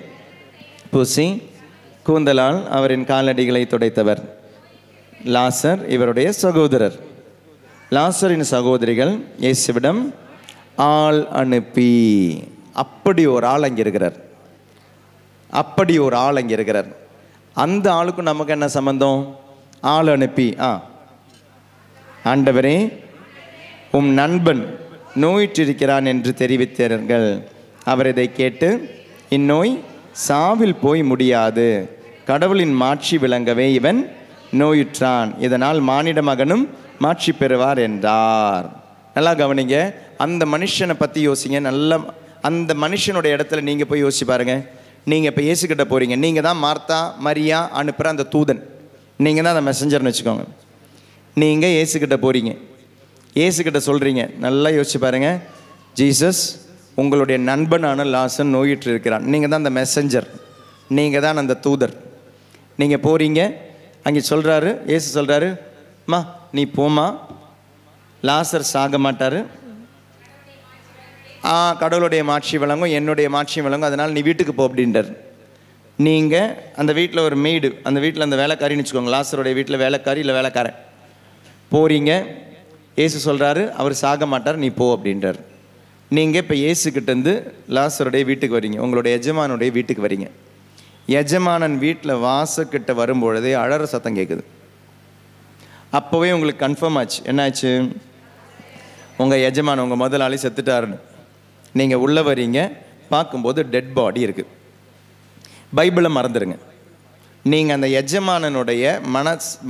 A: பூசி கூந்தலால் அவரின் காலடிகளை துடைத்தவர். லாசர் இவருடைய சகோதரர். லாசரின் சகோதரிகள் இயேசுவிடம் ஆள் அனுப்பி, அப்படி ஒரு ஆள் அங்கே இருக்கிறார். அப்படி ஒரு ஆள் அங்கே இருக்கிறார். அந்த ஆளுக்கும் நமக்கு என்ன சம்பந்தம்? ஆள் அனுப்பி, ஆண்டவரே உம் நண்பன் நோயிற்றிருக்கிறான் என்று தெரிவித்தார்கள். அவர் இதை கேட்டு, இந்நோய் சாவில் போய் முடியாது, கடவுளின் மாட்சி விளங்கவே இவன் நோயுற்றான், இதனால் மானிட மகனும் மாட்சி பெறுவார் என்றார். நல்லா கவனிங்க. அந்த மனுஷனை பற்றி யோசிங்க. நல்லா அந்த மனுஷனுடைய இடத்துல நீங்கள் போய் யோசிச்சு பாருங்கள். நீங்கள் இப்போ இயேசுக்கிட்ட போகிறீங்க. நீங்கள் தான் மார்த்தா மரியா அனுப்புகிற அந்த தூதன். நீங்கள் தான் அந்த மெசஞ்சர்னு வச்சுக்கோங்க. நீங்கள் இயேசுக்கிட்ட போகிறீங்க. இயேசுக்கிட்ட சொல்கிறீங்க, நல்லா யோசிச்சு பாருங்கள், ஜீசஸ் உங்களுடைய நண்பனான லாசர் நோயிட்டு இருக்கிறான். நீங்கள் தான் அந்த மெசஞ்சர், நீங்கள் தான் அந்த தூதர். நீங்கள் போகிறீங்க, அங்கே சொல்கிறாரு, இயேசு சொல்கிறாரு, அம்மா நீ போமா, லாசர் சாக மாட்டார், கடவுளுடைய மாட்சி விளங்கும், என்னுடைய மாட்சி விளங்கும், அதனால் நீ வீட்டுக்கு போ அப்படின்றார். நீங்கள் அந்த வீட்டில் ஒரு மெய்டு, அந்த வீட்டில் அந்த வேலைக்காரின்னு வச்சுக்கோங்க, லாசருடைய வீட்டில் வேலைக்காரி இல்லை வேலைக்காரன். போகிறீங்க, இயேசு சொல்கிறாரு அவர் சாக மாட்டார், நீ போ அப்படின்றார். நீங்கள் இப்போ இயேசுக்கிட்டேருந்து லாசருடைய வீட்டுக்கு வரீங்க, உங்களுடைய எஜமானுடைய வீட்டுக்கு வரீங்க. எஜமானன் வீட்டில் வாசக்கிட்ட வரும்பொழுதே அழற சத்தம் கேட்குது. அப்போவே உங்களுக்கு கன்ஃபார்ம் ஆச்சு, என்னாச்சு, உங்கள் எஜமான் உங்கள் முதலாளி செத்துட்டாருன்னு. நீங்கள் உள்ளே வரீங்க, பார்க்கும்போது டெட் பாடி இருக்குது. பைபிளை மறந்துடுங்க. நீங்கள் அந்த எஜமானனுடைய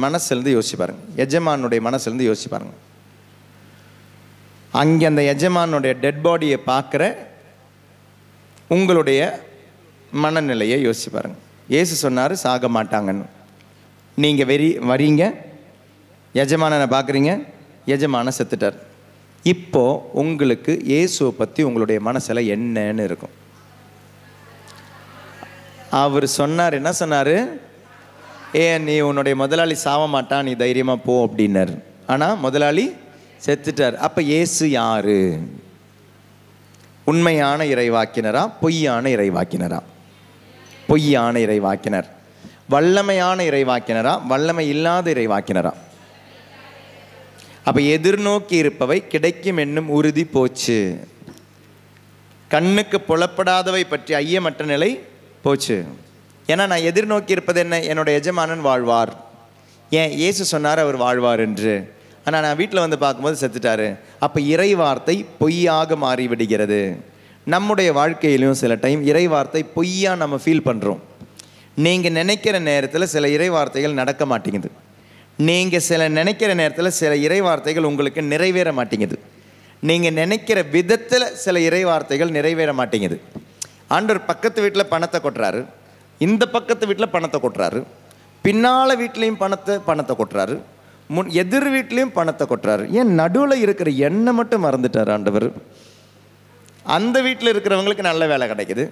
A: மனசுலேருந்து யோசிச்சு பாருங்கள். எஜமானுடைய மனசுலேருந்து யோசிச்சு பாருங்கள். அங்கே அந்த எஜமானுடைய டெட் பாடியை பார்க்குற உங்களுடைய மனநிலையை யோசிச்சு பாருங்கள். இயேசு சொன்னார் சாக மாட்டாங்கன்னு. நீங்கள் வரீங்க, எஜமானனை பார்க்குறீங்க, எஜமான செத்துட்டார். இப்போது உங்களுக்கு இயேசுவை பற்றி உங்களுடைய மனசில் என்னன்னு இருக்கும்? அவர் சொன்னார், என்ன சொன்னார், நீ உன்னுடைய முதலாளி சாவ மாட்டான், நீ தைரியமாக போ அப்படின்னார். ஆனால் முதலாளி செத்துட்டார். அப்போ இயேசு யாரு? உண்மையான இறைவாக்கினரா, பொய்யான இறைவாக்கினரா? பொய்யான இறைவாக்கினர். வல்லமையான இறைவாக்கினரா, வல்லமை இல்லாத இறைவாக்கினரா? அப்போ எதிர்நோக்கி இருப்பவை கிடைக்கும் என்னும் உறுதி போச்சு. கண்ணுக்கு புலப்படாதவை பற்றி ஐயமற்ற நிலை போச்சு. ஏன்னா நான் எதிர்நோக்கி இருப்பது என்ன? என்னோட எஜமானன் வாழ்வார். ஏன் இயேசு சொன்னார் அவர் வாழ்வார் என்று. ஆனால் நான் வீட்டில் வந்து பார்க்கும்போது செத்துட்டாரு. அப்போ இறை வார்த்தை பொய்யாக மாறிவிடுகிறது. நம்முடைய வாழ்க்கையிலும் சில டைம் இறை வார்த்தை பொய்யா நம்ம ஃபீல் பண்ணுறோம். நீங்கள் நினைக்கிற நேரத்தில் சில இறை வார்த்தைகள் நடக்க மாட்டேங்குது. நீங்கள் நினைக்கிற நேரத்தில் சில இறை வார்த்தைகள் உங்களுக்கு நிறைவேற மாட்டேங்குது. நீங்கள் நினைக்கிற விதத்தில் சில இறை வார்த்தைகள் நிறைவேற மாட்டேங்குது. ஆண்டவர் பக்கத்து வீட்டில் பணத்தை கொட்டுறாரு, இந்த பக்கத்து வீட்டில் பணத்தை கொட்டுறாரு, பின்னால் வீட்லேயும் பணத்தை கொட்டுறாரு, எதிர் வீட்லேயும் பணத்தை கொட்டுறாரு. ஏன் நடுவில் இருக்கிற எண்ணெய் மட்டும் மறந்துட்டார் ஆண்டவர்? அந்த வீட்டில் இருக்கிறவங்களுக்கு நல்ல வேலை கிடைக்குது,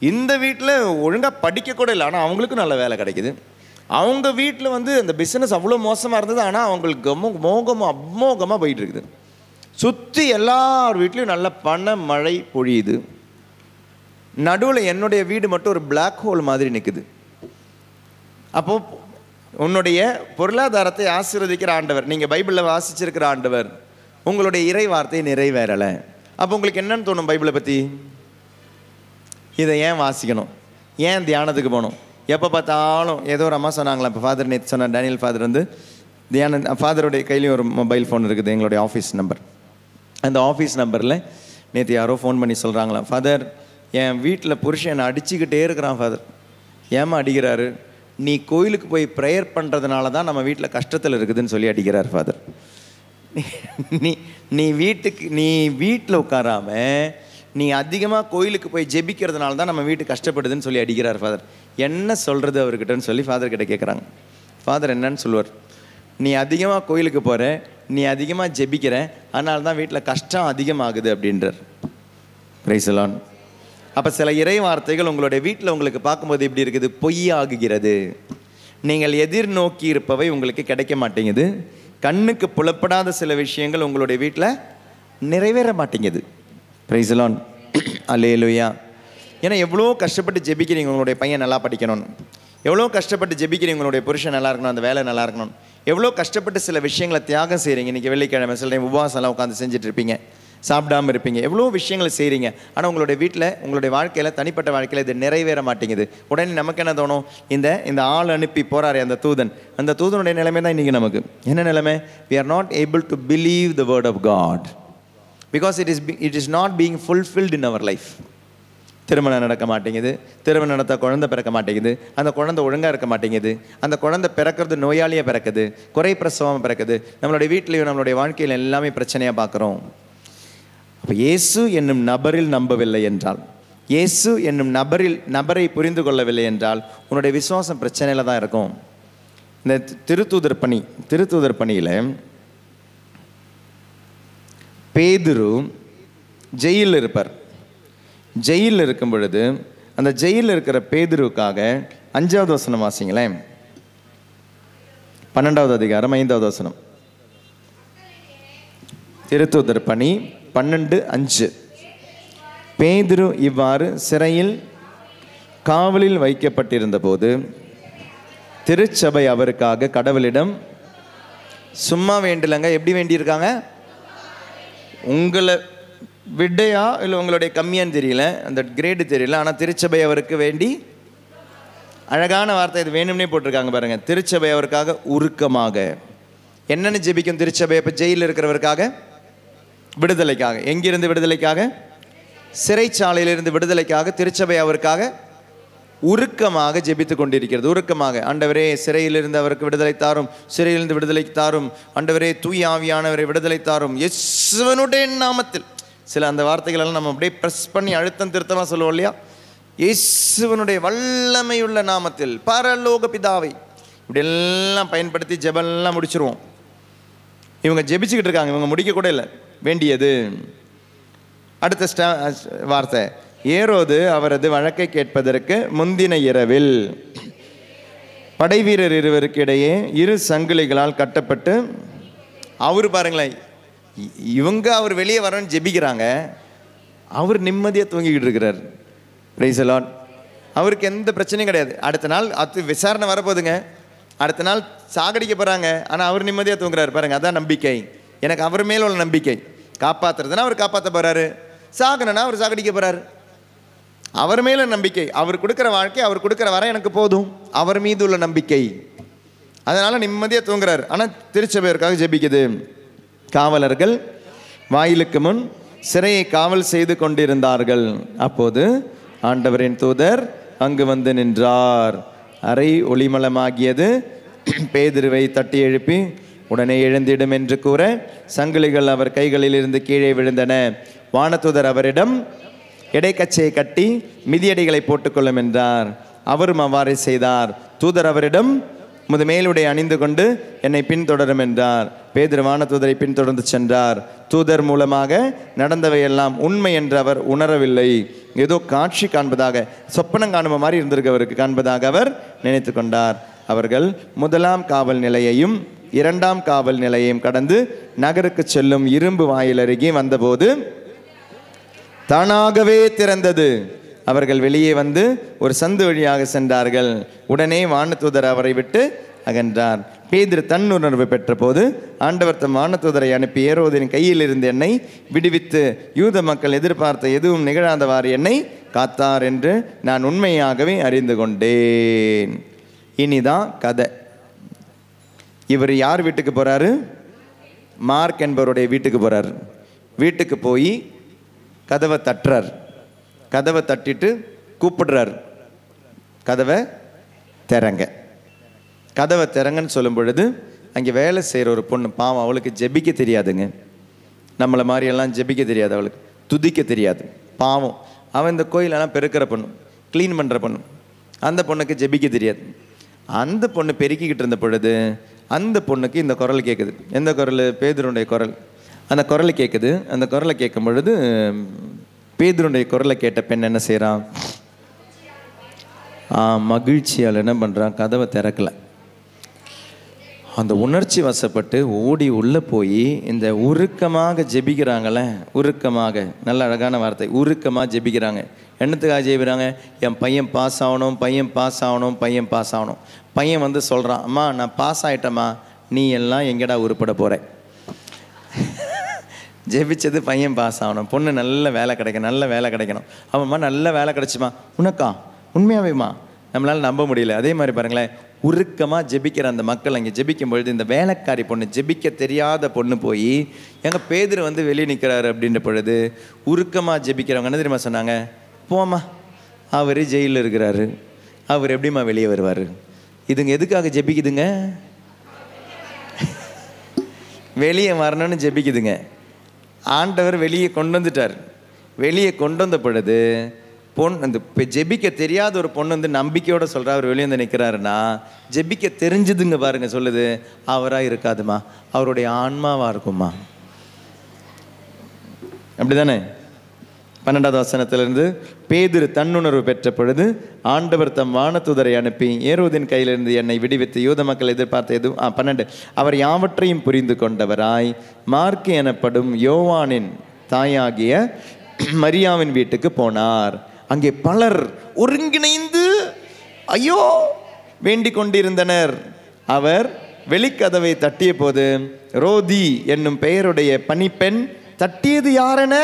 A: இந்த வீட்டில் ஒழுங்காக படிக்க கூட இல்லை, ஆனால் அவங்களுக்கும் நல்ல வேலை கிடைக்குது. அவங்க வீட்டில் அந்த பிஸ்னஸ் அவ்வளோ மோசமாக இருந்தது, ஆனால் அவங்களுக்கு அமோகமாக போயிட்டு இருக்குது. சுற்றி எல்லார் வீட்லேயும் நல்ல பண மழை பொழியுது. நடுவில் என்னுடைய வீடு மட்டும் ஒரு பிளாக் ஹோல் மாதிரி நிற்குது. அப்போது உன்னுடைய பொருளாதாரத்தை ஆசீர்வதிக்கிற ஆண்டவர், நீங்கள் பைபிளில் வாசிச்சிருக்கிற ஆண்டவர், உங்களுடைய இறை வார்த்தை நிறைவேறலை. அப்போ உங்களுக்கு என்னன்னு தோணும் பைபிளை பற்றி? இதை ஏன் வாசிக்கணும், ஏன் தியானத்துக்கு போகணும்? எப்போ பார்த்தாலும் ஏதோ ஒரு அம்மா சொன்னாங்களா, இப்போ ஃபாதர் நேற்று சொன்னார், டேனியல் ஃபாதர் ஃபாதருடைய கையிலையும் ஒரு மொபைல் ஃபோன் இருக்குது, எங்களுடைய ஆஃபீஸ் நம்பர். அந்த ஆஃபீஸ் நம்பரில் நேற்று யாரோ ஃபோன் பண்ணி சொல்கிறாங்களா, ஃபாதர் என் வீட்டில் புருஷன் என்னை அடிச்சுக்கிட்டே இருக்கிறான் ஃபாதர். ஏமா அடிக்கிறாரு? நீ கோயிலுக்கு போய் ப்ரேயர் பண்ணுறதுனால தான் நம்ம வீட்டில் கஷ்டத்தில் இருக்குதுன்னு சொல்லி அடிக்கிறார் ஃபாதர். நீ வீட்டில் உட்காராம நீ அதிகமாக கோயிலுக்கு போய் ஜெபிக்கிறதுனால தான் நம்ம வீட்டு கஷ்டப்படுதுன்னு சொல்லி அடிக்கிறார் ஃபாதர். என்ன சொல்கிறது அவர்கிட்டன்னு சொல்லி ஃபாதர்கிட்ட கேட்குறாங்க. ஃபாதர் என்னன்னு சொல்லுவார், நீ அதிகமாக கோயிலுக்கு போகிற, நீ அதிகமாக ஜெபிக்கிற, அதனால தான் வீட்டில் கஷ்டம் அதிகமாகுது அப்படின்றார். Price the Lord. அப்போ சில இறை வார்த்தைகள் உங்களுடைய வீட்டில் உங்களுக்கு பார்க்கும்போது எப்படி இருக்குது? பொய்யாகுகிறது. நீங்கள் எதிர்நோக்கி இருப்பவை உங்களுக்கு கிடைக்க மாட்டேங்குது. கண்ணுக்கு புலப்படாத சில விஷயங்கள் உங்களுடைய வீட்டில் நிறைவேற மாட்டேங்குது. Praise the Lord. அல்லேலூயா. ஏன்னா எவ்வளோ கஷ்டப்பட்டு ஜெபிக்கிறீங்க உங்களுடைய பையன் நல்லா படிக்கணும்னு, எவ்வளோ கஷ்டப்பட்டு ஜெபிக்கிறீங்க உங்களுடைய புருஷன் நல்லா இருக்கணும், அந்த வேலை நல்லா இருக்கணும், எவ்வளோ கஷ்டப்பட்டு சில விஷயங்களை தியாகம் செய்கிறீங்க. இன்றைக்கி வெள்ளிக்கிழமை சில டைம் உபவாசம்லாம் உட்காந்து செஞ்சுட்டு இருப்பீங்க, சாப்பிடாமல் இருப்பீங்க, எவ்வளோ விஷயங்களை செய்கிறீங்க. ஆனால் உங்களுடைய வீட்டில் உங்களுடைய வாழ்க்கையில் தனிப்பட்ட வாழ்க்கையில் இது நிறைவேற மாட்டேங்குது. உடனே நமக்கு என்ன தோணும்? இந்த ஆள் அனுப்பி போகிறாரு அந்த தூதனுடைய நிலைமை தான் இன்றைக்கி நமக்கு என்ன நிலைமை? we are not able to believe the word of God because it is not being fulfilled in our life. திருமணம் நடக்க மாட்டேங்குது, திருமணம் நடத்த குழந்தை பிறக்க மாட்டேங்குது, அந்த குழந்தை ஒழுங்காக இருக்க மாட்டேங்குது, அந்த குழந்தை பிறக்கிறது நோயாளியாக பிறக்குது, குறை பிரசவமாக பிறக்குது. நம்மளுடைய வீட்லேயும் நம்மளுடைய வாழ்க்கையில் எல்லாமே பிரச்சனையாக பார்க்குறோம். அப்போ இயேசு என்னும் நபரில் நம்பவில்லை என்றால், இயேசு என்னும் நபரை புரிந்து கொள்ளவில்லை என்றால் உன்னுடைய விசுவாசம் பிரச்சனையில் தான் இருக்கும். இந்த திருத்தூதர் பணியில் பேதுரு ஜெயிலில் இருப்பார். ஜெயிலில் இருக்கும் பொழுது அந்த ஜெயிலில் இருக்கிற பேதுருவுக்காக 5வது வசனம் வாசிங்களேன். 12வது அதிகாரம் 5வது வசனம். திருத்தூதர் பணி 12:5. பேதுரு இவ்வாறு சிறையில் காவலில் வைக்கப்பட்டிருந்த போது திருச்சபை அவருக்காக கடவுளிடம் சும்மா வேண்டலங்க. எப்படி வேண்டியிருக்காங்க? உங்களை விடையா இல்லை உங்களுடைய கம்மியான்னு தெரியல, அந்த கிரேடு தெரியல, ஆனால் திருச்சபை அவருக்கு வேண்டி, அழகான வார்த்தை இது வேணும்னே போட்டிருக்காங்க பாருங்க, திருச்சபை அவருக்காக உருக்கமாக. என்னென்னு ஜெபிக்கும் திருச்சபை? இப்போ ஜெயிலில் இருக்கிறவருக்காக விடுதலைக்காக. எங்கிருந்து விடுதலைக்காக? சிறைச்சாலையிலிருந்து விடுதலைக்காக திருச்சபை அவருக்காக உருக்கமாக ஜெபித்து கொண்டிருக்கிறது. உருக்கமாக, ஆண்டவரே சிறையிலிருந்து அவருக்கு விடுதலை தாரும், சிறையிலிருந்து விடுதலை தாரும், ஆண்டவரே தூய ஆவியானவரை விடுதலை தாரும் இயேசுவினுடைய நாமத்தில். சில அந்த வார்த்தைகளெல்லாம் நம்ம அப்படியே ப்ரெஸ் பண்ணி அழுத்தம் திருத்தமாக சொல்லுவோம் இல்லையா? இயேசுவினுடைய வல்லமையுள்ள நாமத்தில் பரலோக பிதாவை, இப்படி எல்லாம் பயன்படுத்தி ஜெபெல்லாம் முடிச்சிருவோம். இவங்க ஜெபிச்சுக்கிட்டு இருக்காங்க, இவங்க முடிக்க கூட இல்லை வேண்டியது. அடுத்த வார்த்தை, ஏரோது அவரது வழக்கை கேட்பதற்கு முந்தின இரவில் படைவீரர் இருவருக்கு இடையே 2 சங்கிலிகளால் கட்டப்பட்டு, அவர் பாருங்களேன், இவங்க அவர் வெளியே வரணும்னு ஜெபிக்கிறாங்க, அவர் நிம்மதியாக தூங்கிக்கிட்டு இருக்கிறார். Price the Lord. அவருக்கு எந்த பிரச்சனையும் கிடையாது. அடுத்த நாள் அது விசாரணை வரப்போகுதுங்க, அடுத்த நாள் சாகடிக்க போகிறாங்க, ஆனால் அவர் நிம்மதியாக தூங்குறாரு பாருங்க. அதான் நம்பிக்கை. எனக்கு அவர் மேல உள்ள நம்பிக்கை. காப்பாற்றுறதுன்னா அவர் காப்பாற்ற போகிறாரு, சாகணுன்னா அவர் சாகடிக்க போகிறாரு. அவர் மேல நம்பிக்கை, அவர் கொடுக்குற வாழ்க்கை, அவர் கொடுக்குற வர எனக்கு போதும், அவர் மீது உள்ள நம்பிக்கை. அதனால் நிம்மதியாக தூங்குறாரு. ஆனால் திருச்சபையருக்காக ஜெபிக்குது. காவலர்கள் வாயிலுக்கு முன் சிறையை காவல் செய்து கொண்டிருந்தார்கள். அப்போது ஆண்டவரின் தூதர் அங்கு வந்து நின்றார். அறை ஒளிமலமாகியது. பேதுருவை தட்டி எழுப்பி உடனே எழுந்திடும் என்று கூற சங்கிலிகள் அவர் கைகளில் இருந்து கீழே விழுந்தன. வானதூதர் அவரிடம் இடைக்கச்சையை கட்டி மிதியடிகளை போட்டுக்கொள்ளும் என்றார். அவரும் அவ்வாறு செய்தார். தூதர் அவரிடம் முது மேலுடை அணிந்து கொண்டு என்னை பின்தொடரும் என்றார். பேதுரு வானதூதரை பின்தொடர்ந்து சென்றார். தூதர் மூலமாக நடந்தவையெல்லாம் உண்மை என்று அவர் உணரவில்லை. ஏதோ காட்சி காண்பதாக, சொப்பனம் காணும மாதிரி இருந்திருக்கு அவருக்கு, காண்பதாக அவர் நினைத்து கொண்டார். அவர்கள் 1ஆம் காவல் நிலையையும் 2ஆம் காவல் நிலையையும் கடந்து நகருக்கு செல்லும் இரும்பு வாயில் அருகே வந்தபோது தானாகவே திறந்தது. அவர்கள் வெளியே வந்து ஒரு சந்து வழியாக சென்றார்கள். உடனே வானதூதர் அவரை விட்டு அகன்றார். பேதுரு தன்னுணர்வு பெற்ற போது ஆண்டவர் தம் வானதூதரை அனுப்பி ஏரோதின் கையில் இருந்து என்னை விடுவித்து யூத மக்கள் எதிர்பார்த்த எதுவும் நிகழாதவாறு என்னை காத்தார் என்று நான் உண்மையாகவே அறிந்து கொண்டேன். இனிதான் கதை. இவர் யார் வீட்டுக்கு போறாரு? மார்க் என்பவருடைய வீட்டுக்கு போறார். வீட்டுக்கு போய் கதவை தட்டுறார். கதவை தட்டிட்டு கூப்பிடுறார், கதவை திறங்க, கதவை திறங்கன்னு சொல்லும் பொழுது அங்கே வேலை செய்கிற ஒரு பொண்ணு, பாவம், அவளுக்கு ஜெபிக்க தெரியாதுங்க. நம்மளை மாதிரியெல்லாம் ஜெபிக்க தெரியாது, அவளுக்கு துதிக்க தெரியாது, பாவம். அவன் இந்த கோயிலெல்லாம் பெருக்கிற பொண்ணு, க்ளீன் பண்ணுற பொண்ணு. அந்த பொண்ணுக்கு ஜெபிக்க தெரியாது. அந்த பொண்ணு பெருக்கிக்கிட்டு இருந்த பொழுது அந்த பொண்ணுக்கு இந்த குரல் கேட்குது. எந்த குரல்? பேதுருடைய குரல். அந்த குரலை கேட்குது. அந்த குரலை கேட்கும் பொழுது பேதுருடைய குரலை கேட்ட பெண் என்ன செய்கிறான்? மகிழ்ச்சியால் என்ன பண்ணுறான்? கதவை திறக்கலை. அந்த உணர்ச்சி வசப்பட்டு ஓடி உள்ளே போய் இந்த உருக்கமாக ஜெபிக்கிறாங்களே, உருக்கமாக, நல்ல அழகான வார்த்தை, உருக்கமாக ஜெபிக்கிறாங்க. என்னத்துக்காக ஜெபிக்கிறாங்க? என் பையன் பாஸ் ஆகணும், பையன் பாஸ் ஆகணும், பையன் பாஸ் ஆகணும். பையன் வந்து சொல்கிறான், அம்மா நான் பாஸ் ஆகிட்டம்மா, நீ எல்லாம் எங்கடா உருப்பட போகிற? ஜெபிச்சது பையன் பாஸ் ஆகணும், பொண்ணு நல்ல வேலை கிடைக்கணும், நல்ல வேலை கிடைக்கணும். அவன்மா நல்ல வேலை கிடைச்சிமா, உனக்கா? உண்மையாவேம்மா? நம்மளால் நம்ப முடியல. அதே மாதிரி பாருங்களேன், உருக்கமாக ஜெபிக்கிற அந்த மக்கள் அங்கே ஜெபிக்கும் பொழுது இந்த வேலைக்காரி பொண்ணு, ஜெபிக்க தெரியாத பொண்ணு போய் எங்கள் பேதுரு வந்து வெளியே நிற்கிறாரு அப்படின்ற பொழுது உருக்கமாக ஜெபிக்கிறவங்க என்ன தெரியுமா சொன்னாங்க? போம்மா, அவர் ஜெயிலில் இருக்கிறாரு, அவர் எப்படிம்மா வெளியே வருவார்? இதுங்க எதுக்காக ஜெபிக்குதுங்க? வெளியே வரணும்னு ஜெபிக்குதுங்க. ஆண்டவர் வெளியே கொண்டு வந்துட்டார். வெளியே கொண்டு வந்த பொழுது அந்த ஜெபிக்க தெரியாத ஒரு பொண்ணு வந்து நம்பிக்கையோட சொல்கிறா, அவர் வெளியே வந்து நிற்கிறாருன்னா ஜெபிக்க தெரிஞ்சுதுங்க பாருங்க. சொல்லுது, அவராக இருக்காதுமா, அவருடைய ஆன்மாவாக இருக்குமா. அப்படி தானே? 12வது வசனத்திலிருந்து, பேதுரு தன்னுணர்வு பெற்ற பொழுது ஆண்டவர் தம் வானதூதரை அனுப்பி ஏரோதின் கையிலிருந்து என்னை விடுவித்து யூத மக்கள் எதிர்பார்த்த 12 அவர் யாவற்றையும் புரிந்து கொண்டவராய் மார்க்கு எனப்படும் யோவானின் தாயாகிய மரியாவின் வீட்டுக்கு போனார். அங்கே பலர் ஒருங்கிணைந்து ஐயோ வேண்டிக் கொண்டிருந்தனர். அவர் வெளிக்கதவை தட்டிய போது ரோதி என்னும் பெயருடைய பணிப்பெண் தட்டியது யாரென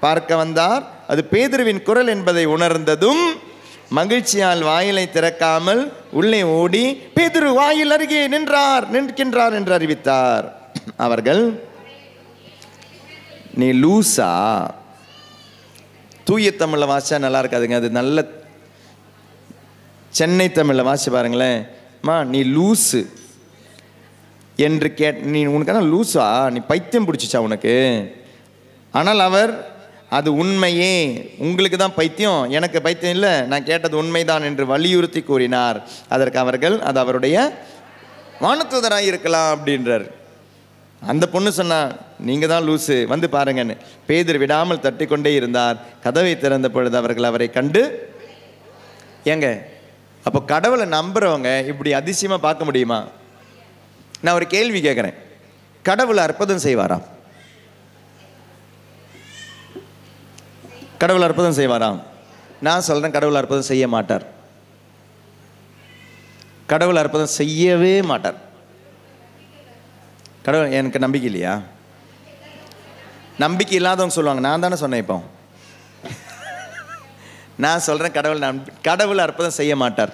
A: பார்க்க வந்தார். அது பேதுருவின் குரல் என்பதை உணர்ந்ததும் மகிழ்ச்சியால் வாயிலை திறக்காமல் உள்ளே ஓடி பேதுரு வாயில் அருகே நிற்கின்றார் என்று அறிவித்தார். அவர்கள், நீ லூசா? தூய தமிழில் வாசிச்சா நல்லா இருக்காதுங்க, அது நல்ல சென்னை தமிழில் வாசி பாருங்களேன். மா நீ லூசு என்று நீ உனக்கான லூசா, நீ பைத்தியம் பிடிச்சிச்சா உனக்கு? ஆனால் அவர், அது உண்மையே, உங்களுக்கு தான் பைத்தியம், எனக்கு பைத்தியம் இல்லை, நான் கேட்டது உண்மைதான் என்று வலியுறுத்தி கூறினார். அதற்கு அவர்கள், அது அவருடைய வானதூதராக இருக்கலாம் அப்படின்றார். அந்த பொண்ணு சொன்னா, நீங்கள் தான் லூசு, வந்து பாருங்கன்னு. பேதுரு விடாமல் தட்டி கொண்டே இருந்தார். கதவை திறந்த பொழுது அவர்கள் அவரை கண்டு, ஏங்க அப்போ கடவுளை நம்புறவங்க இப்படி அதிசயமாக பார்க்க முடியுமா? நான் ஒரு கேள்வி கேட்குறேன், கடவுளை அற்புதம் செய்வாரா? கடவுள் அற்புதம் செய்வாராம்? நான் சொல்கிறேன், கடவுள் அற்புதம் செய்ய மாட்டார். கடவுள் அற்புதம் செய்யவே மாட்டார். கடவுள், எனக்கு நம்பிக்கை இல்லையா? நம்பிக்கை இல்லாதவங்க சொல்லுவாங்க, நான் தானே சொன்னேன். இப்போ நான் சொல்கிறேன், கடவுள் அற்புதம் செய்ய மாட்டார்.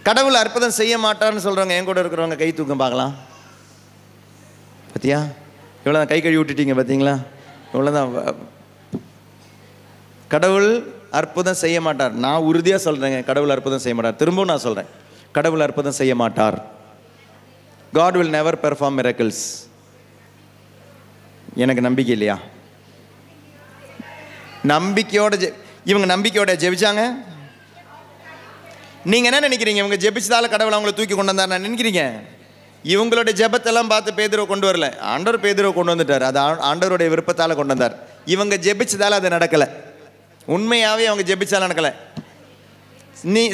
A: கடவுள் அற்புதம் செய்ய மாட்டார்னு சொல்கிறவங்க என் கூட இருக்கிறவங்க கை தூக்கம் பார்க்கலாம். பார்த்தியா, இவ்வளோதான் கை கழுவி விட்டுட்டீங்க பார்த்தீங்களா? இவ்வளோதான். கடவுள் அற்புதம் செய்ய மாட்டார். நான் உறுதியாக சொல்கிறேங்க, கடவுள் அற்புதம் செய்ய மாட்டார். திரும்பவும் நான் சொல்கிறேன், கடவுள் அற்புதம் செய்ய மாட்டார். God will never perform miracles. எனக்கு நம்பிக்கை இல்லையா? நம்பிக்கையோட இவங்க நம்பிக்கையோட ஜெபிச்சாங்க. நீங்கள் என்ன நினைக்கிறீங்க? இவங்க ஜெபிச்சதால கடவுள் அவங்கள தூக்கி கொண்டு வந்தார் நான் நினைக்கிறீங்க? இவங்களோட ஜெபத்தெல்லாம் பார்த்து பேதுருவை கொண்டு வரல, ஆண்டவர் பேதுருவை கொண்டு வந்துட்டார். அது ஆண்டவருடைய விருப்பத்தால் கொண்டு வந்தார். இவங்க ஜெபிச்சதால் அது நடக்கலை. உண்மையாகவே அவங்க ஜெபிச்சாலும் நடக்கலை.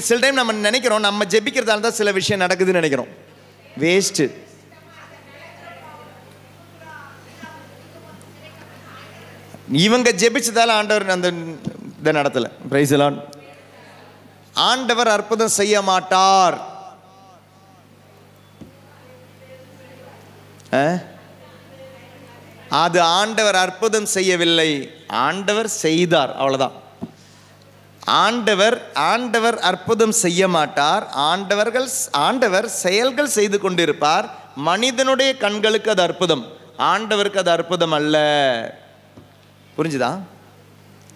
A: சில டைம் நம்ம நினைக்கிறோம், நம்ம ஜெபிக்கிறதால தான் சில விஷயம் நடக்குதுன்னு நினைக்கிறோம். வேஸ்ட்டு. இவங்க ஜெபிச்சதால ஆண்டவர் அந்த இதை நடத்தலை. Price the Lord. ஆண்டவர் அற்புதம் செய்ய மாட்டார். அது ஆண்டவர் அற்புதம் செய்யவில்லை, ஆண்டவர் செய்தார், அவ்வளவுதான். ஆண்டவர் அற்புதம் செய்ய மாட்டார். ஆண்டவர் செயல்கள் செய்து கொண்டிருப்பார். மனிதனுடைய கண்களுக்கு அது அற்புதம், ஆண்டவருக்கு அது அற்புதம் அல்ல. புரிஞ்சுதா?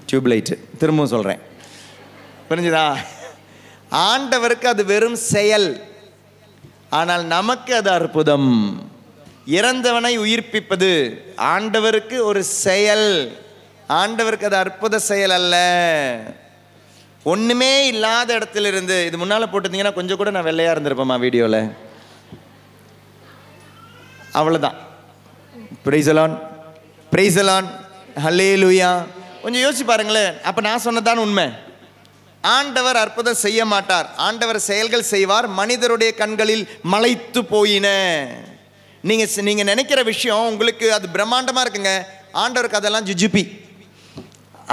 A: டியூப்லைட்டு திரும்பவும் சொல்றேன், புரிஞ்சுதா? ஆண்டவருக்கு அது வெறும் செயல், ஆனால் நமக்கு அது அற்புதம். இறந்தவனை உயிர்ப்பிப்பது ஆண்டவருக்கு ஒரு செயல், ஆண்டவருக்கு அது அற்புத செயல் அல்ல. ஒன்றுமே இல்லாத இடத்துல இருந்து, இது முன்னால் போட்டிருந்தீங்கன்னா கொஞ்சம் கூட நான் வெள்ளையாக இருந்திருப்பேம்மா வீடியோவில். அவ்வளோதான். Praise the Lord, praise the Lord, hallelujah. கொஞ்சம் யோசிச்சு பாருங்களேன். அப்போ நான் சொன்னதான் உண்மை. ஆண்டவர் அற்புதம் செய்ய மாட்டார், ஆண்டவர் செயல்கள் செய்வார். மனிதருடைய கண்களில் மலைத்து போயின. நீங்கள் நினைக்கிற விஷயம் உங்களுக்கு அது பிரம்மாண்டமாக இருக்குங்க. ஆண்டவருக்கு அதெல்லாம் ஜுஜுபி.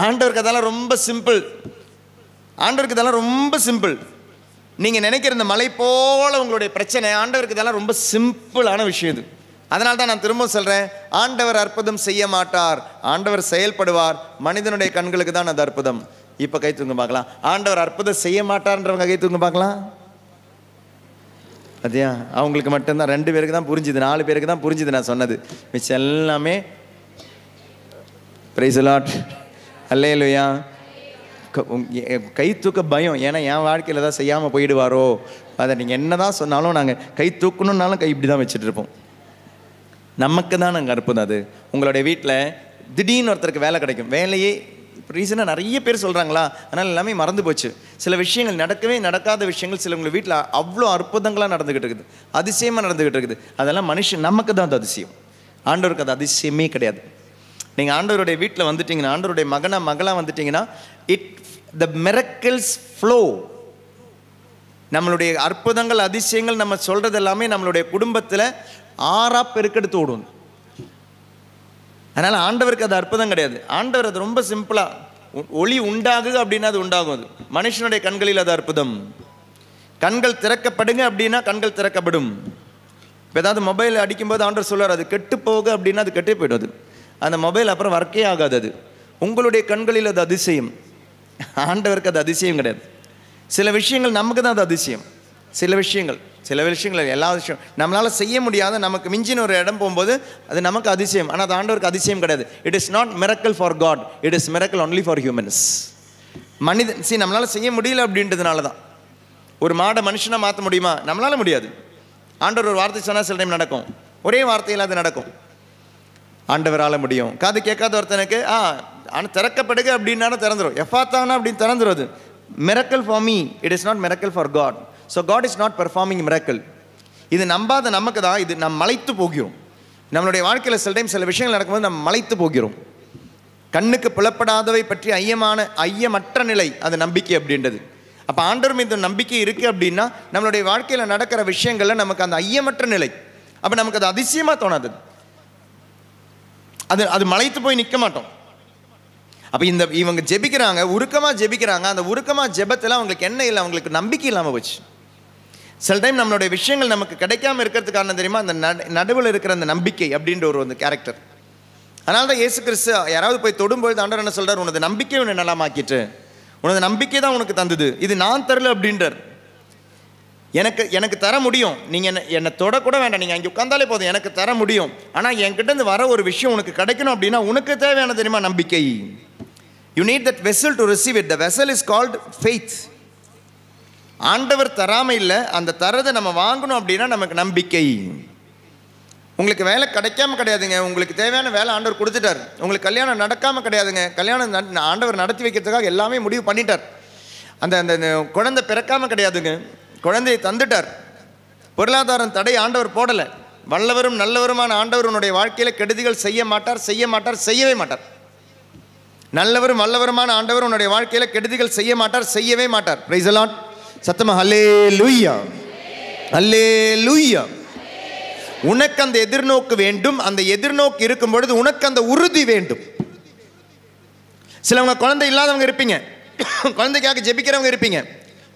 A: ஆண்டவருக்கு அதெல்லாம் ரொம்ப சிம்பிள். ஆண்டவருக்கு இதெல்லாம் ரொம்ப சிம்பிள். நீங்கள் நினைக்கிற இந்த மலை போல உங்களுடைய பிரச்சனை, ஆண்டவருக்கு இதெல்லாம் ரொம்ப சிம்பிளான விஷயம் இது. அதனால தான் நான் திரும்ப சொல்கிறேன், ஆண்டவர் அற்புதம் செய்ய மாட்டார், ஆண்டவர் செயல்படுவார். மனிதனுடைய கண்களுக்கு தான் அது அற்புதம். இப்போ கை தூங்க பார்க்கலாம். ஆண்டவர் அற்புதம் செய்ய மாட்டார்ன்றவங்க கை தூங்க பார்க்கலாம். அதையா அவங்களுக்கு மட்டும்தான், 2 பேருக்கு தான் புரிஞ்சுது, 4 பேருக்கு தான் புரிஞ்சுது நான் சொன்னது. மிச்சம் எல்லாமே பிரைஸ் தி லார்ட், ஹல்லேலூயா. கை தூக்க பயம், ஏன்னா என் வாழ்க்கையில் தான் செய்யாமல் போயிடுவாரோ. அதை நீங்கள் என்ன தான் சொன்னாலும் நாங்கள் கை தூக்கணுன்னாலும் கை இப்படி தான் வச்சுட்டு இருப்போம். நமக்கு தான் நாங்கள் அற்புதம். அது உங்களுடைய வீட்டில் திடீர்னு ஒருத்தருக்கு வேலை கிடைக்கும். வேலையே ரீசனாக நிறைய பேர் சொல்கிறாங்களா, அதனால் எல்லாமே மறந்து போச்சு. சில விஷயங்கள் நடக்கவே நடக்காத விஷயங்கள் சில உங்கள் வீட்டில் அவ்வளோ அற்புதங்களாக நடந்துக்கிட்டு இருக்குது, அதிசயமாக நடந்துக்கிட்டு இருக்குது. அதெல்லாம் மனுஷன் நமக்கு தான் அது அதிசயம். ஆண்டவருக்கு அது அதிசயமே கிடையாது. நீங்கள் ஆண்டவருடைய வீட்டில் வந்துட்டிங்கன்னா, ஆண்டவருடைய மகளாக வந்துட்டிங்கன்னா, த மிரக்கிள்ஸ் ஃப்ளோ. நம்மளுடைய அற்புதங்கள் அதிசயங்கள் நம்ம சொல்கிறது எல்லாமே நம்மளுடைய குடும்பத்தில் ஆறா பெருக்கெடுத்து ஓடும். அதனால் ஆண்டவருக்கு அது அற்புதம் கிடையாது. ஆண்டவர் அது ரொம்ப சிம்பிளாக, ஒளி உண்டாகுது அப்படின்னா அது உண்டாகும். அது மனுஷனுடைய கண்களில் அது அற்புதம். கண்கள் திறக்கப்படுங்க அப்படின்னா கண்கள் திறக்கப்படும். இப்போ ஏதாவது மொபைல் அடிக்கும்போது ஆண்டவர் சொல்வார், அது கெட்டு போக அப்படின்னா அது கெட்டே போய்டும். அது அந்த மொபைல் அப்புறம் ஒர்க்கே ஆகாது. அது உங்களுடைய கண்களில் அது அதிசயம். ஆண்டவருக்கு அது அதிசயம் கிடையாது. சில விஷயங்கள் நமக்கு தான் அது அதிசயம். சில விஷயங்கள் எல்லா விஷயம் நம்மளால் செய்ய முடியாத, நமக்கு மிஞ்சின ஒரு இடம் போகும்போது அது நமக்கு அதிசயம். ஆனால் அது ஆண்டவருக்கு அதிசயம் கிடையாது. It is not miracle for God, it is miracle only for humans. மனிதன் நம்மளால் செய்ய முடியல அப்படின்றதுனால தான். ஒரு மாடை மனுஷனாக மாற்ற முடியுமா? நம்மளால் முடியாது. ஆண்டவர் ஒரு வார்த்தை சொன்னால் சில டைம் நடக்கும், ஒரே வார்த்தையில் அது நடக்கும். ஆண்டவரால் முடியும். காது கேட்காத ஒருத்தனுக்கு ஆனால் திறக்கப்படுக அப்படின்னாலும் திறந்துடும். எஃபாத்தானா அப்படின்னு திறந்துடும். அது miracle for me, it is not miracle for God. So God is not performing miracle. இது நம்பாத நமக்கு தான் இது நம்ம மலைத்து போகிறோம். நம்மளுடைய வாழ்க்கையில் சில டைம் சில விஷயங்கள் நடக்கும்போது நம்ம மலைத்து போகிறோம். கண்ணுக்கு புலப்படாதவை பற்றி ஐயமற்ற நிலை அது நம்பிக்கை அப்படின்றது. அப்போ ஆண்டவர் மீது நம்பிக்கை இருக்குது அப்படின்னா நம்மளுடைய வாழ்க்கையில் நடக்கிற விஷயங்களில் நமக்கு அந்த ஐயமற்ற நிலை, அப்போ நமக்கு அது அதிசயமாக தோணாது. அது மலைத்து போய் நிற்க மாட்டோம். அப்போ இவங்க ஜெபிக்கிறாங்க, உருக்கமாக ஜெபிக்கிறாங்க. அந்த உருக்கமாக ஜெபத்தில் அவங்களுக்கு என்ன இல்லை, அவங்களுக்கு நம்பிக்கை இல்லாமல் போச்சு. சில டைம் நம்மளுடைய விஷயங்கள் நமக்கு கிடைக்காம இருக்கிறதுக்கு காரணம் தெரியுமா? அந்த நடுவில் இருக்கிற அந்த நம்பிக்கை அப்படின்ற ஒரு கேரக்டர். அதனால தான் இயேசு கிறிஸ்து யாராவது போய் தொடும்பொழுது ஆண்டவர் என்ன சொல்கிறார்? உனது நம்பிக்கை உன்னை நலமாக்கிட்டு, உனது நம்பிக்கை தான் உனக்கு தந்தது, இது நான் தரல அப்படின்றார். எனக்கு தர முடியும், நீங்கள் என்னை தொடக்கூட வேண்டாம், நீங்கள் அங்கே உட்காந்தாலே போதும், எனக்கு தர முடியும். ஆனால் என்கிட்டருந்து வர ஒரு விஷயம் உனக்கு கிடைக்கணும் அப்படின்னா உனக்கு தேவையான தெரியுமா? நம்பிக்கை. You need that vessel to receive it. The vessel is called faith. ஆண்டவர் தராமல் இல்லை, அந்த தரதை நம்ம வாங்கணும் அப்படின்னா நமக்கு நம்பிக்கை. உங்களுக்கு வேலை கிடைக்காம கிடையாதுங்க, உங்களுக்கு தேவையான வேலை ஆண்டவர் கொடுத்துட்டார். உங்களுக்கு கல்யாணம் நடக்காமல் கிடையாதுங்க, கல்யாணம் ஆண்டவர் நடத்தி வைக்கிறதுக்காக எல்லாமே முடிவு பண்ணிட்டார். அந்த குழந்தை பிறக்காமல் கிடையாதுங்க, குழந்தையை தந்துட்டார். பொருளாதாரம் தடை ஆண்டவர் போடலை. வல்லவரும் நல்லவருமான ஆண்டவர் உன்னுடைய வாழ்க்கையில் கெடுதிகள் செய்ய மாட்டார், செய்யவே மாட்டார். நல்லவரும் வல்லவருமான ஆண்டவர் உன்னுடைய வாழ்க்கையில் கெடுதிகள் செய்ய மாட்டார், செய்யவே மாட்டார். Price the Lord. சத்தமா ஹல்லேலூயா, ஹல்லேலூயா. உனக்கு அந்த எதிர்நோக்கு வேண்டும். அந்த எதிர்நோக்கு இருக்கும் பொழுது உனக்கு அந்த உறுதி வேண்டும். சிலவங்க குழந்தை இல்லாதவங்க இருப்பீங்க, குழந்தைக்காக ஜெபிக்கிறவங்க இருப்பீங்க.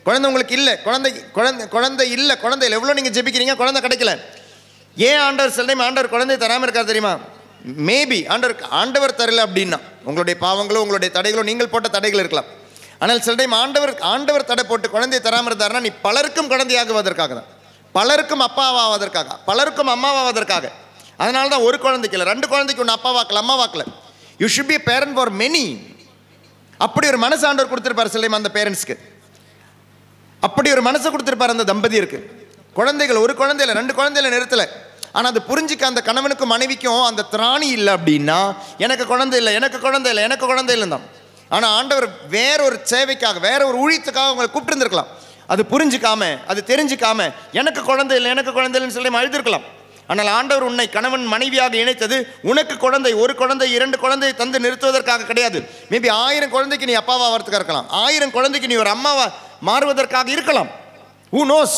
A: குழந்தை உங்களுக்கு இல்லை, குழந்தை இல்லை, எவ்வளோ நீங்கள் ஜெபிக்கிறீங்க, குழந்தை கிடைக்கல. ஏன் ஆண்டவர் சில டைம் ஆண்டவர் குழந்தை தராமல் இருக்கார் தெரியுமா? மேபி ஆண்டவர் தரல அப்படின்னா உங்களுடைய பாவங்களோ உங்களுடைய தடைகளோ நீங்கள் போட்ட தடைகள் இருக்கலாம். ஆனால் சில டைம் ஆண்டவர் தடை போட்டு குழந்தையை தராமல் இருந்தாருன்னா நீ பலருக்கும் குழந்தையாகுவதற்காக தான், பலருக்கும் அப்பாவாவதற்காக, பலருக்கும் அம்மாவாவதற்காக. அதனால தான் ஒரு குழந்தைக்கு இல்லை, 2 குழந்தைக்கு ஒன்று அப்பாவாக்கல, அம்மாவாக்கல. You should be parent for many. அப்படி ஒரு மனசு ஆண்டவர் கொடுத்துருப்பார் சில டைம் அந்த பேரண்ட்ஸ்க்கு. அப்படி ஒரு மனசை கொடுத்துருப்பார் அந்த தம்பதியருக்கு. குழந்தைகள் ஒரு குழந்தையில 2 குழந்தையில நிறுத்தலை. ஆனால் அது புரிஞ்சிக்க அந்த கணவனுக்கும் மனைவிக்கும் அந்த திராணி இல்லை அப்படின்னா எனக்கு குழந்தை இல்லை தான். ஆனால் ஆண்டவர் வேற ஒரு சேவைக்காக, வேற ஒரு ஊழியத்துக்காக உங்களை கூப்பிட்டுருந்துருக்கலாம். அது புரிஞ்சிக்காம, அது தெரிஞ்சிக்காம எனக்கு குழந்தை இல்லைன்னு சொல்லி அழுதுருக்கலாம். ஆனால் ஆண்டவர் உன்னை கணவன் மனைவியாக இணைத்தது உனக்கு குழந்தை, ஒரு குழந்தை 2 குழந்தையை தந்து நிறுத்துவதற்காக கிடையாது. மேபி 1000 குழந்தைக்கு நீ அப்பாவா வரதுக்காக இருக்கலாம், 1000 குழந்தைக்கு நீ ஒரு அம்மாவா மாறுவதற்காக இருக்கலாம். Who knows?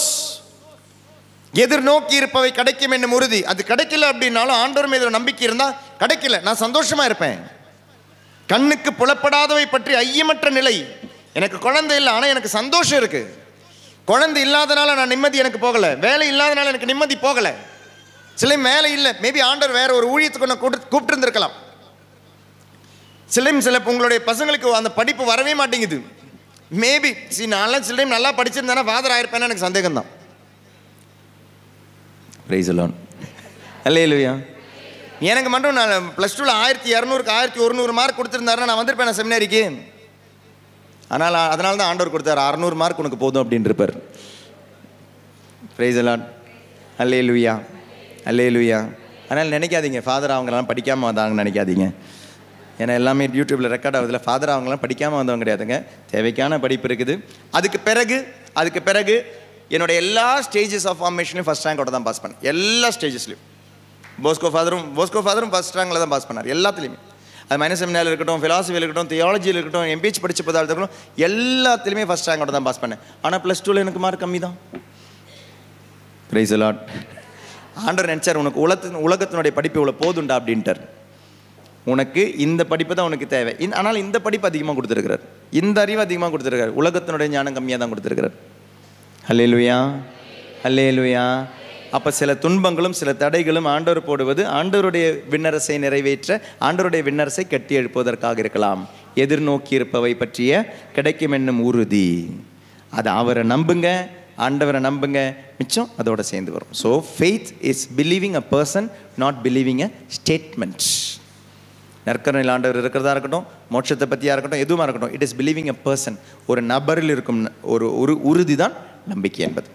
A: எதிர்நோக்கி இருப்பவை கிடைக்கும் என்னும் உறுதி. அது கிடைக்கல அப்படின்னாலும் ஆண்டவர் மீது நம்பிக்கை இருந்தால் கிடைக்கல, நான் சந்தோஷமா இருப்பேன். கண்ணுக்கு புலப்படாதவை பற்றி ஐயமற்ற நிலை. எனக்கு குழந்தை இல்லை, ஆனால் எனக்கு சந்தோஷம் இருக்கு. குழந்தை இல்லாதனால நான் நிம்மதி எனக்கு போகலை, வேலை இல்லாதனால எனக்கு நிம்மதி போகலை. சில வேலை இல்லை, மேபி ஆண்டவர் வேற ஒரு ஊழியத்துக்கு ஒன்று கூப்பிட்டு இருந்திருக்கலாம். சில உங்களுடைய பசங்களுக்கு அந்த படிப்பு வரவே மாட்டேங்குது. மேபி நான்லாம் சில டைம் நல்லா படிச்சிருந்தேன்னா ஃபாதர் ஆயிருப்பேன்னு எனக்கு சந்தேகம் தான். Praise the Lord. அல்லேலூயா. எனக்கு மட்டும் நான் +2ல் 1200க்கு 1100 மார்க் கொடுத்துருந்தாருன்னா நான் வந்திருப்பேன் செமினாரிக்கு. அதனால தான் ஆண்டவர் கொடுத்தாரு, 600 மார்க் உனக்கு போதும் அப்படின்னு இருப்பார். Praise the Lord. Alleluia, alleluia. அதனால் நினைக்காதீங்க ஃபாதர் அவங்களாம் படிக்காமல் வந்தாங்கன்னு நினைக்காதீங்க. ஏன்னா எல்லாமே யூடியூப்பில் ரெக்கார்ட் ஆகுதுல. ஃபாதர் அவங்களாம் படிக்காமல் வந்தவங்க கிடையாதுங்க. தேவைக்கான படிப்பு இருக்குது. அதுக்கு பிறகு என்னோட எல்லா ஸ்டேஜஸ் ஆஃப் ஃபார்மேஷன்லையும் ஃபஸ்ட் ரேங்கோட தான் பாஸ் பண்ணேன். எல்லா ஸ்டேஜஸ்லையும் போஸ்கோ ஃபாதரும் ஃபஸ்ட் ரேங்கில் தான் பாஸ் பண்ணார். எல்லாத்துலேயுமே அது மைனஸ் செமினாரில் இருக்கட்டும், ஃபிலாசபியில் இருக்கட்டும், தியாலஜியில் இருக்கட்டும், எம்பிஹெச் படித்த பதால் இருக்கட்டும், எல்லாத்துலேயுமே ஃபஸ்ட் ரேங்கோட தான் பாஸ் பண்ணேன். ஆனால் +2 எனக்கு மார்க் கம்மி தான். Praise the Lord. ஆண்டவர் நினச்சார், உனக்கு உலகத்தினுடைய படிப்பு இவ்வளோ போதுண்டா அப்படின்ட்டார். உனக்கு இந்த படிப்பு தான் உனக்கு தேவை. ஆனால் இந்த படிப்பு அதிகமாக கொடுத்துருக்கிறார், இந்த அறிவு அதிகமாக கொடுத்துருக்காரு. உலகத்தினுடைய ஞானம் கம்மியாக தான் கொடுத்துருக்கிறார். அல்லேலூயா, அல்லேலூயா. அப்போ சில துன்பங்களும் சில தடைகளும் ஆண்டவர் போடுவது ஆண்டவருடைய விண்ணரசை நிறைவேற்ற, ஆண்டவருடைய விண்ணரசை கட்டி எழுப்புவதற்காக இருக்கலாம். எதிர்நோக்கி இருப்பவை பற்றிய கிடைக்கும் என்னும் உறுதி. அது அவரை நம்புங்க, ஆண்டவரை நம்புங்க, மிச்சம் அதோட சேர்ந்து வரும். So faith is believing a person, not believing a statement. நற்கருணையில் ஆண்டவர் இருக்கிறதா இருக்கட்டும், மோட்சத்தை பற்றியாக இருக்கட்டும், எதுவாக இருக்கட்டும், it is believing a person. ஒரு நபரில் இருக்கும் ஒரு உறுதி தான் நம்பிக்கை என்பது.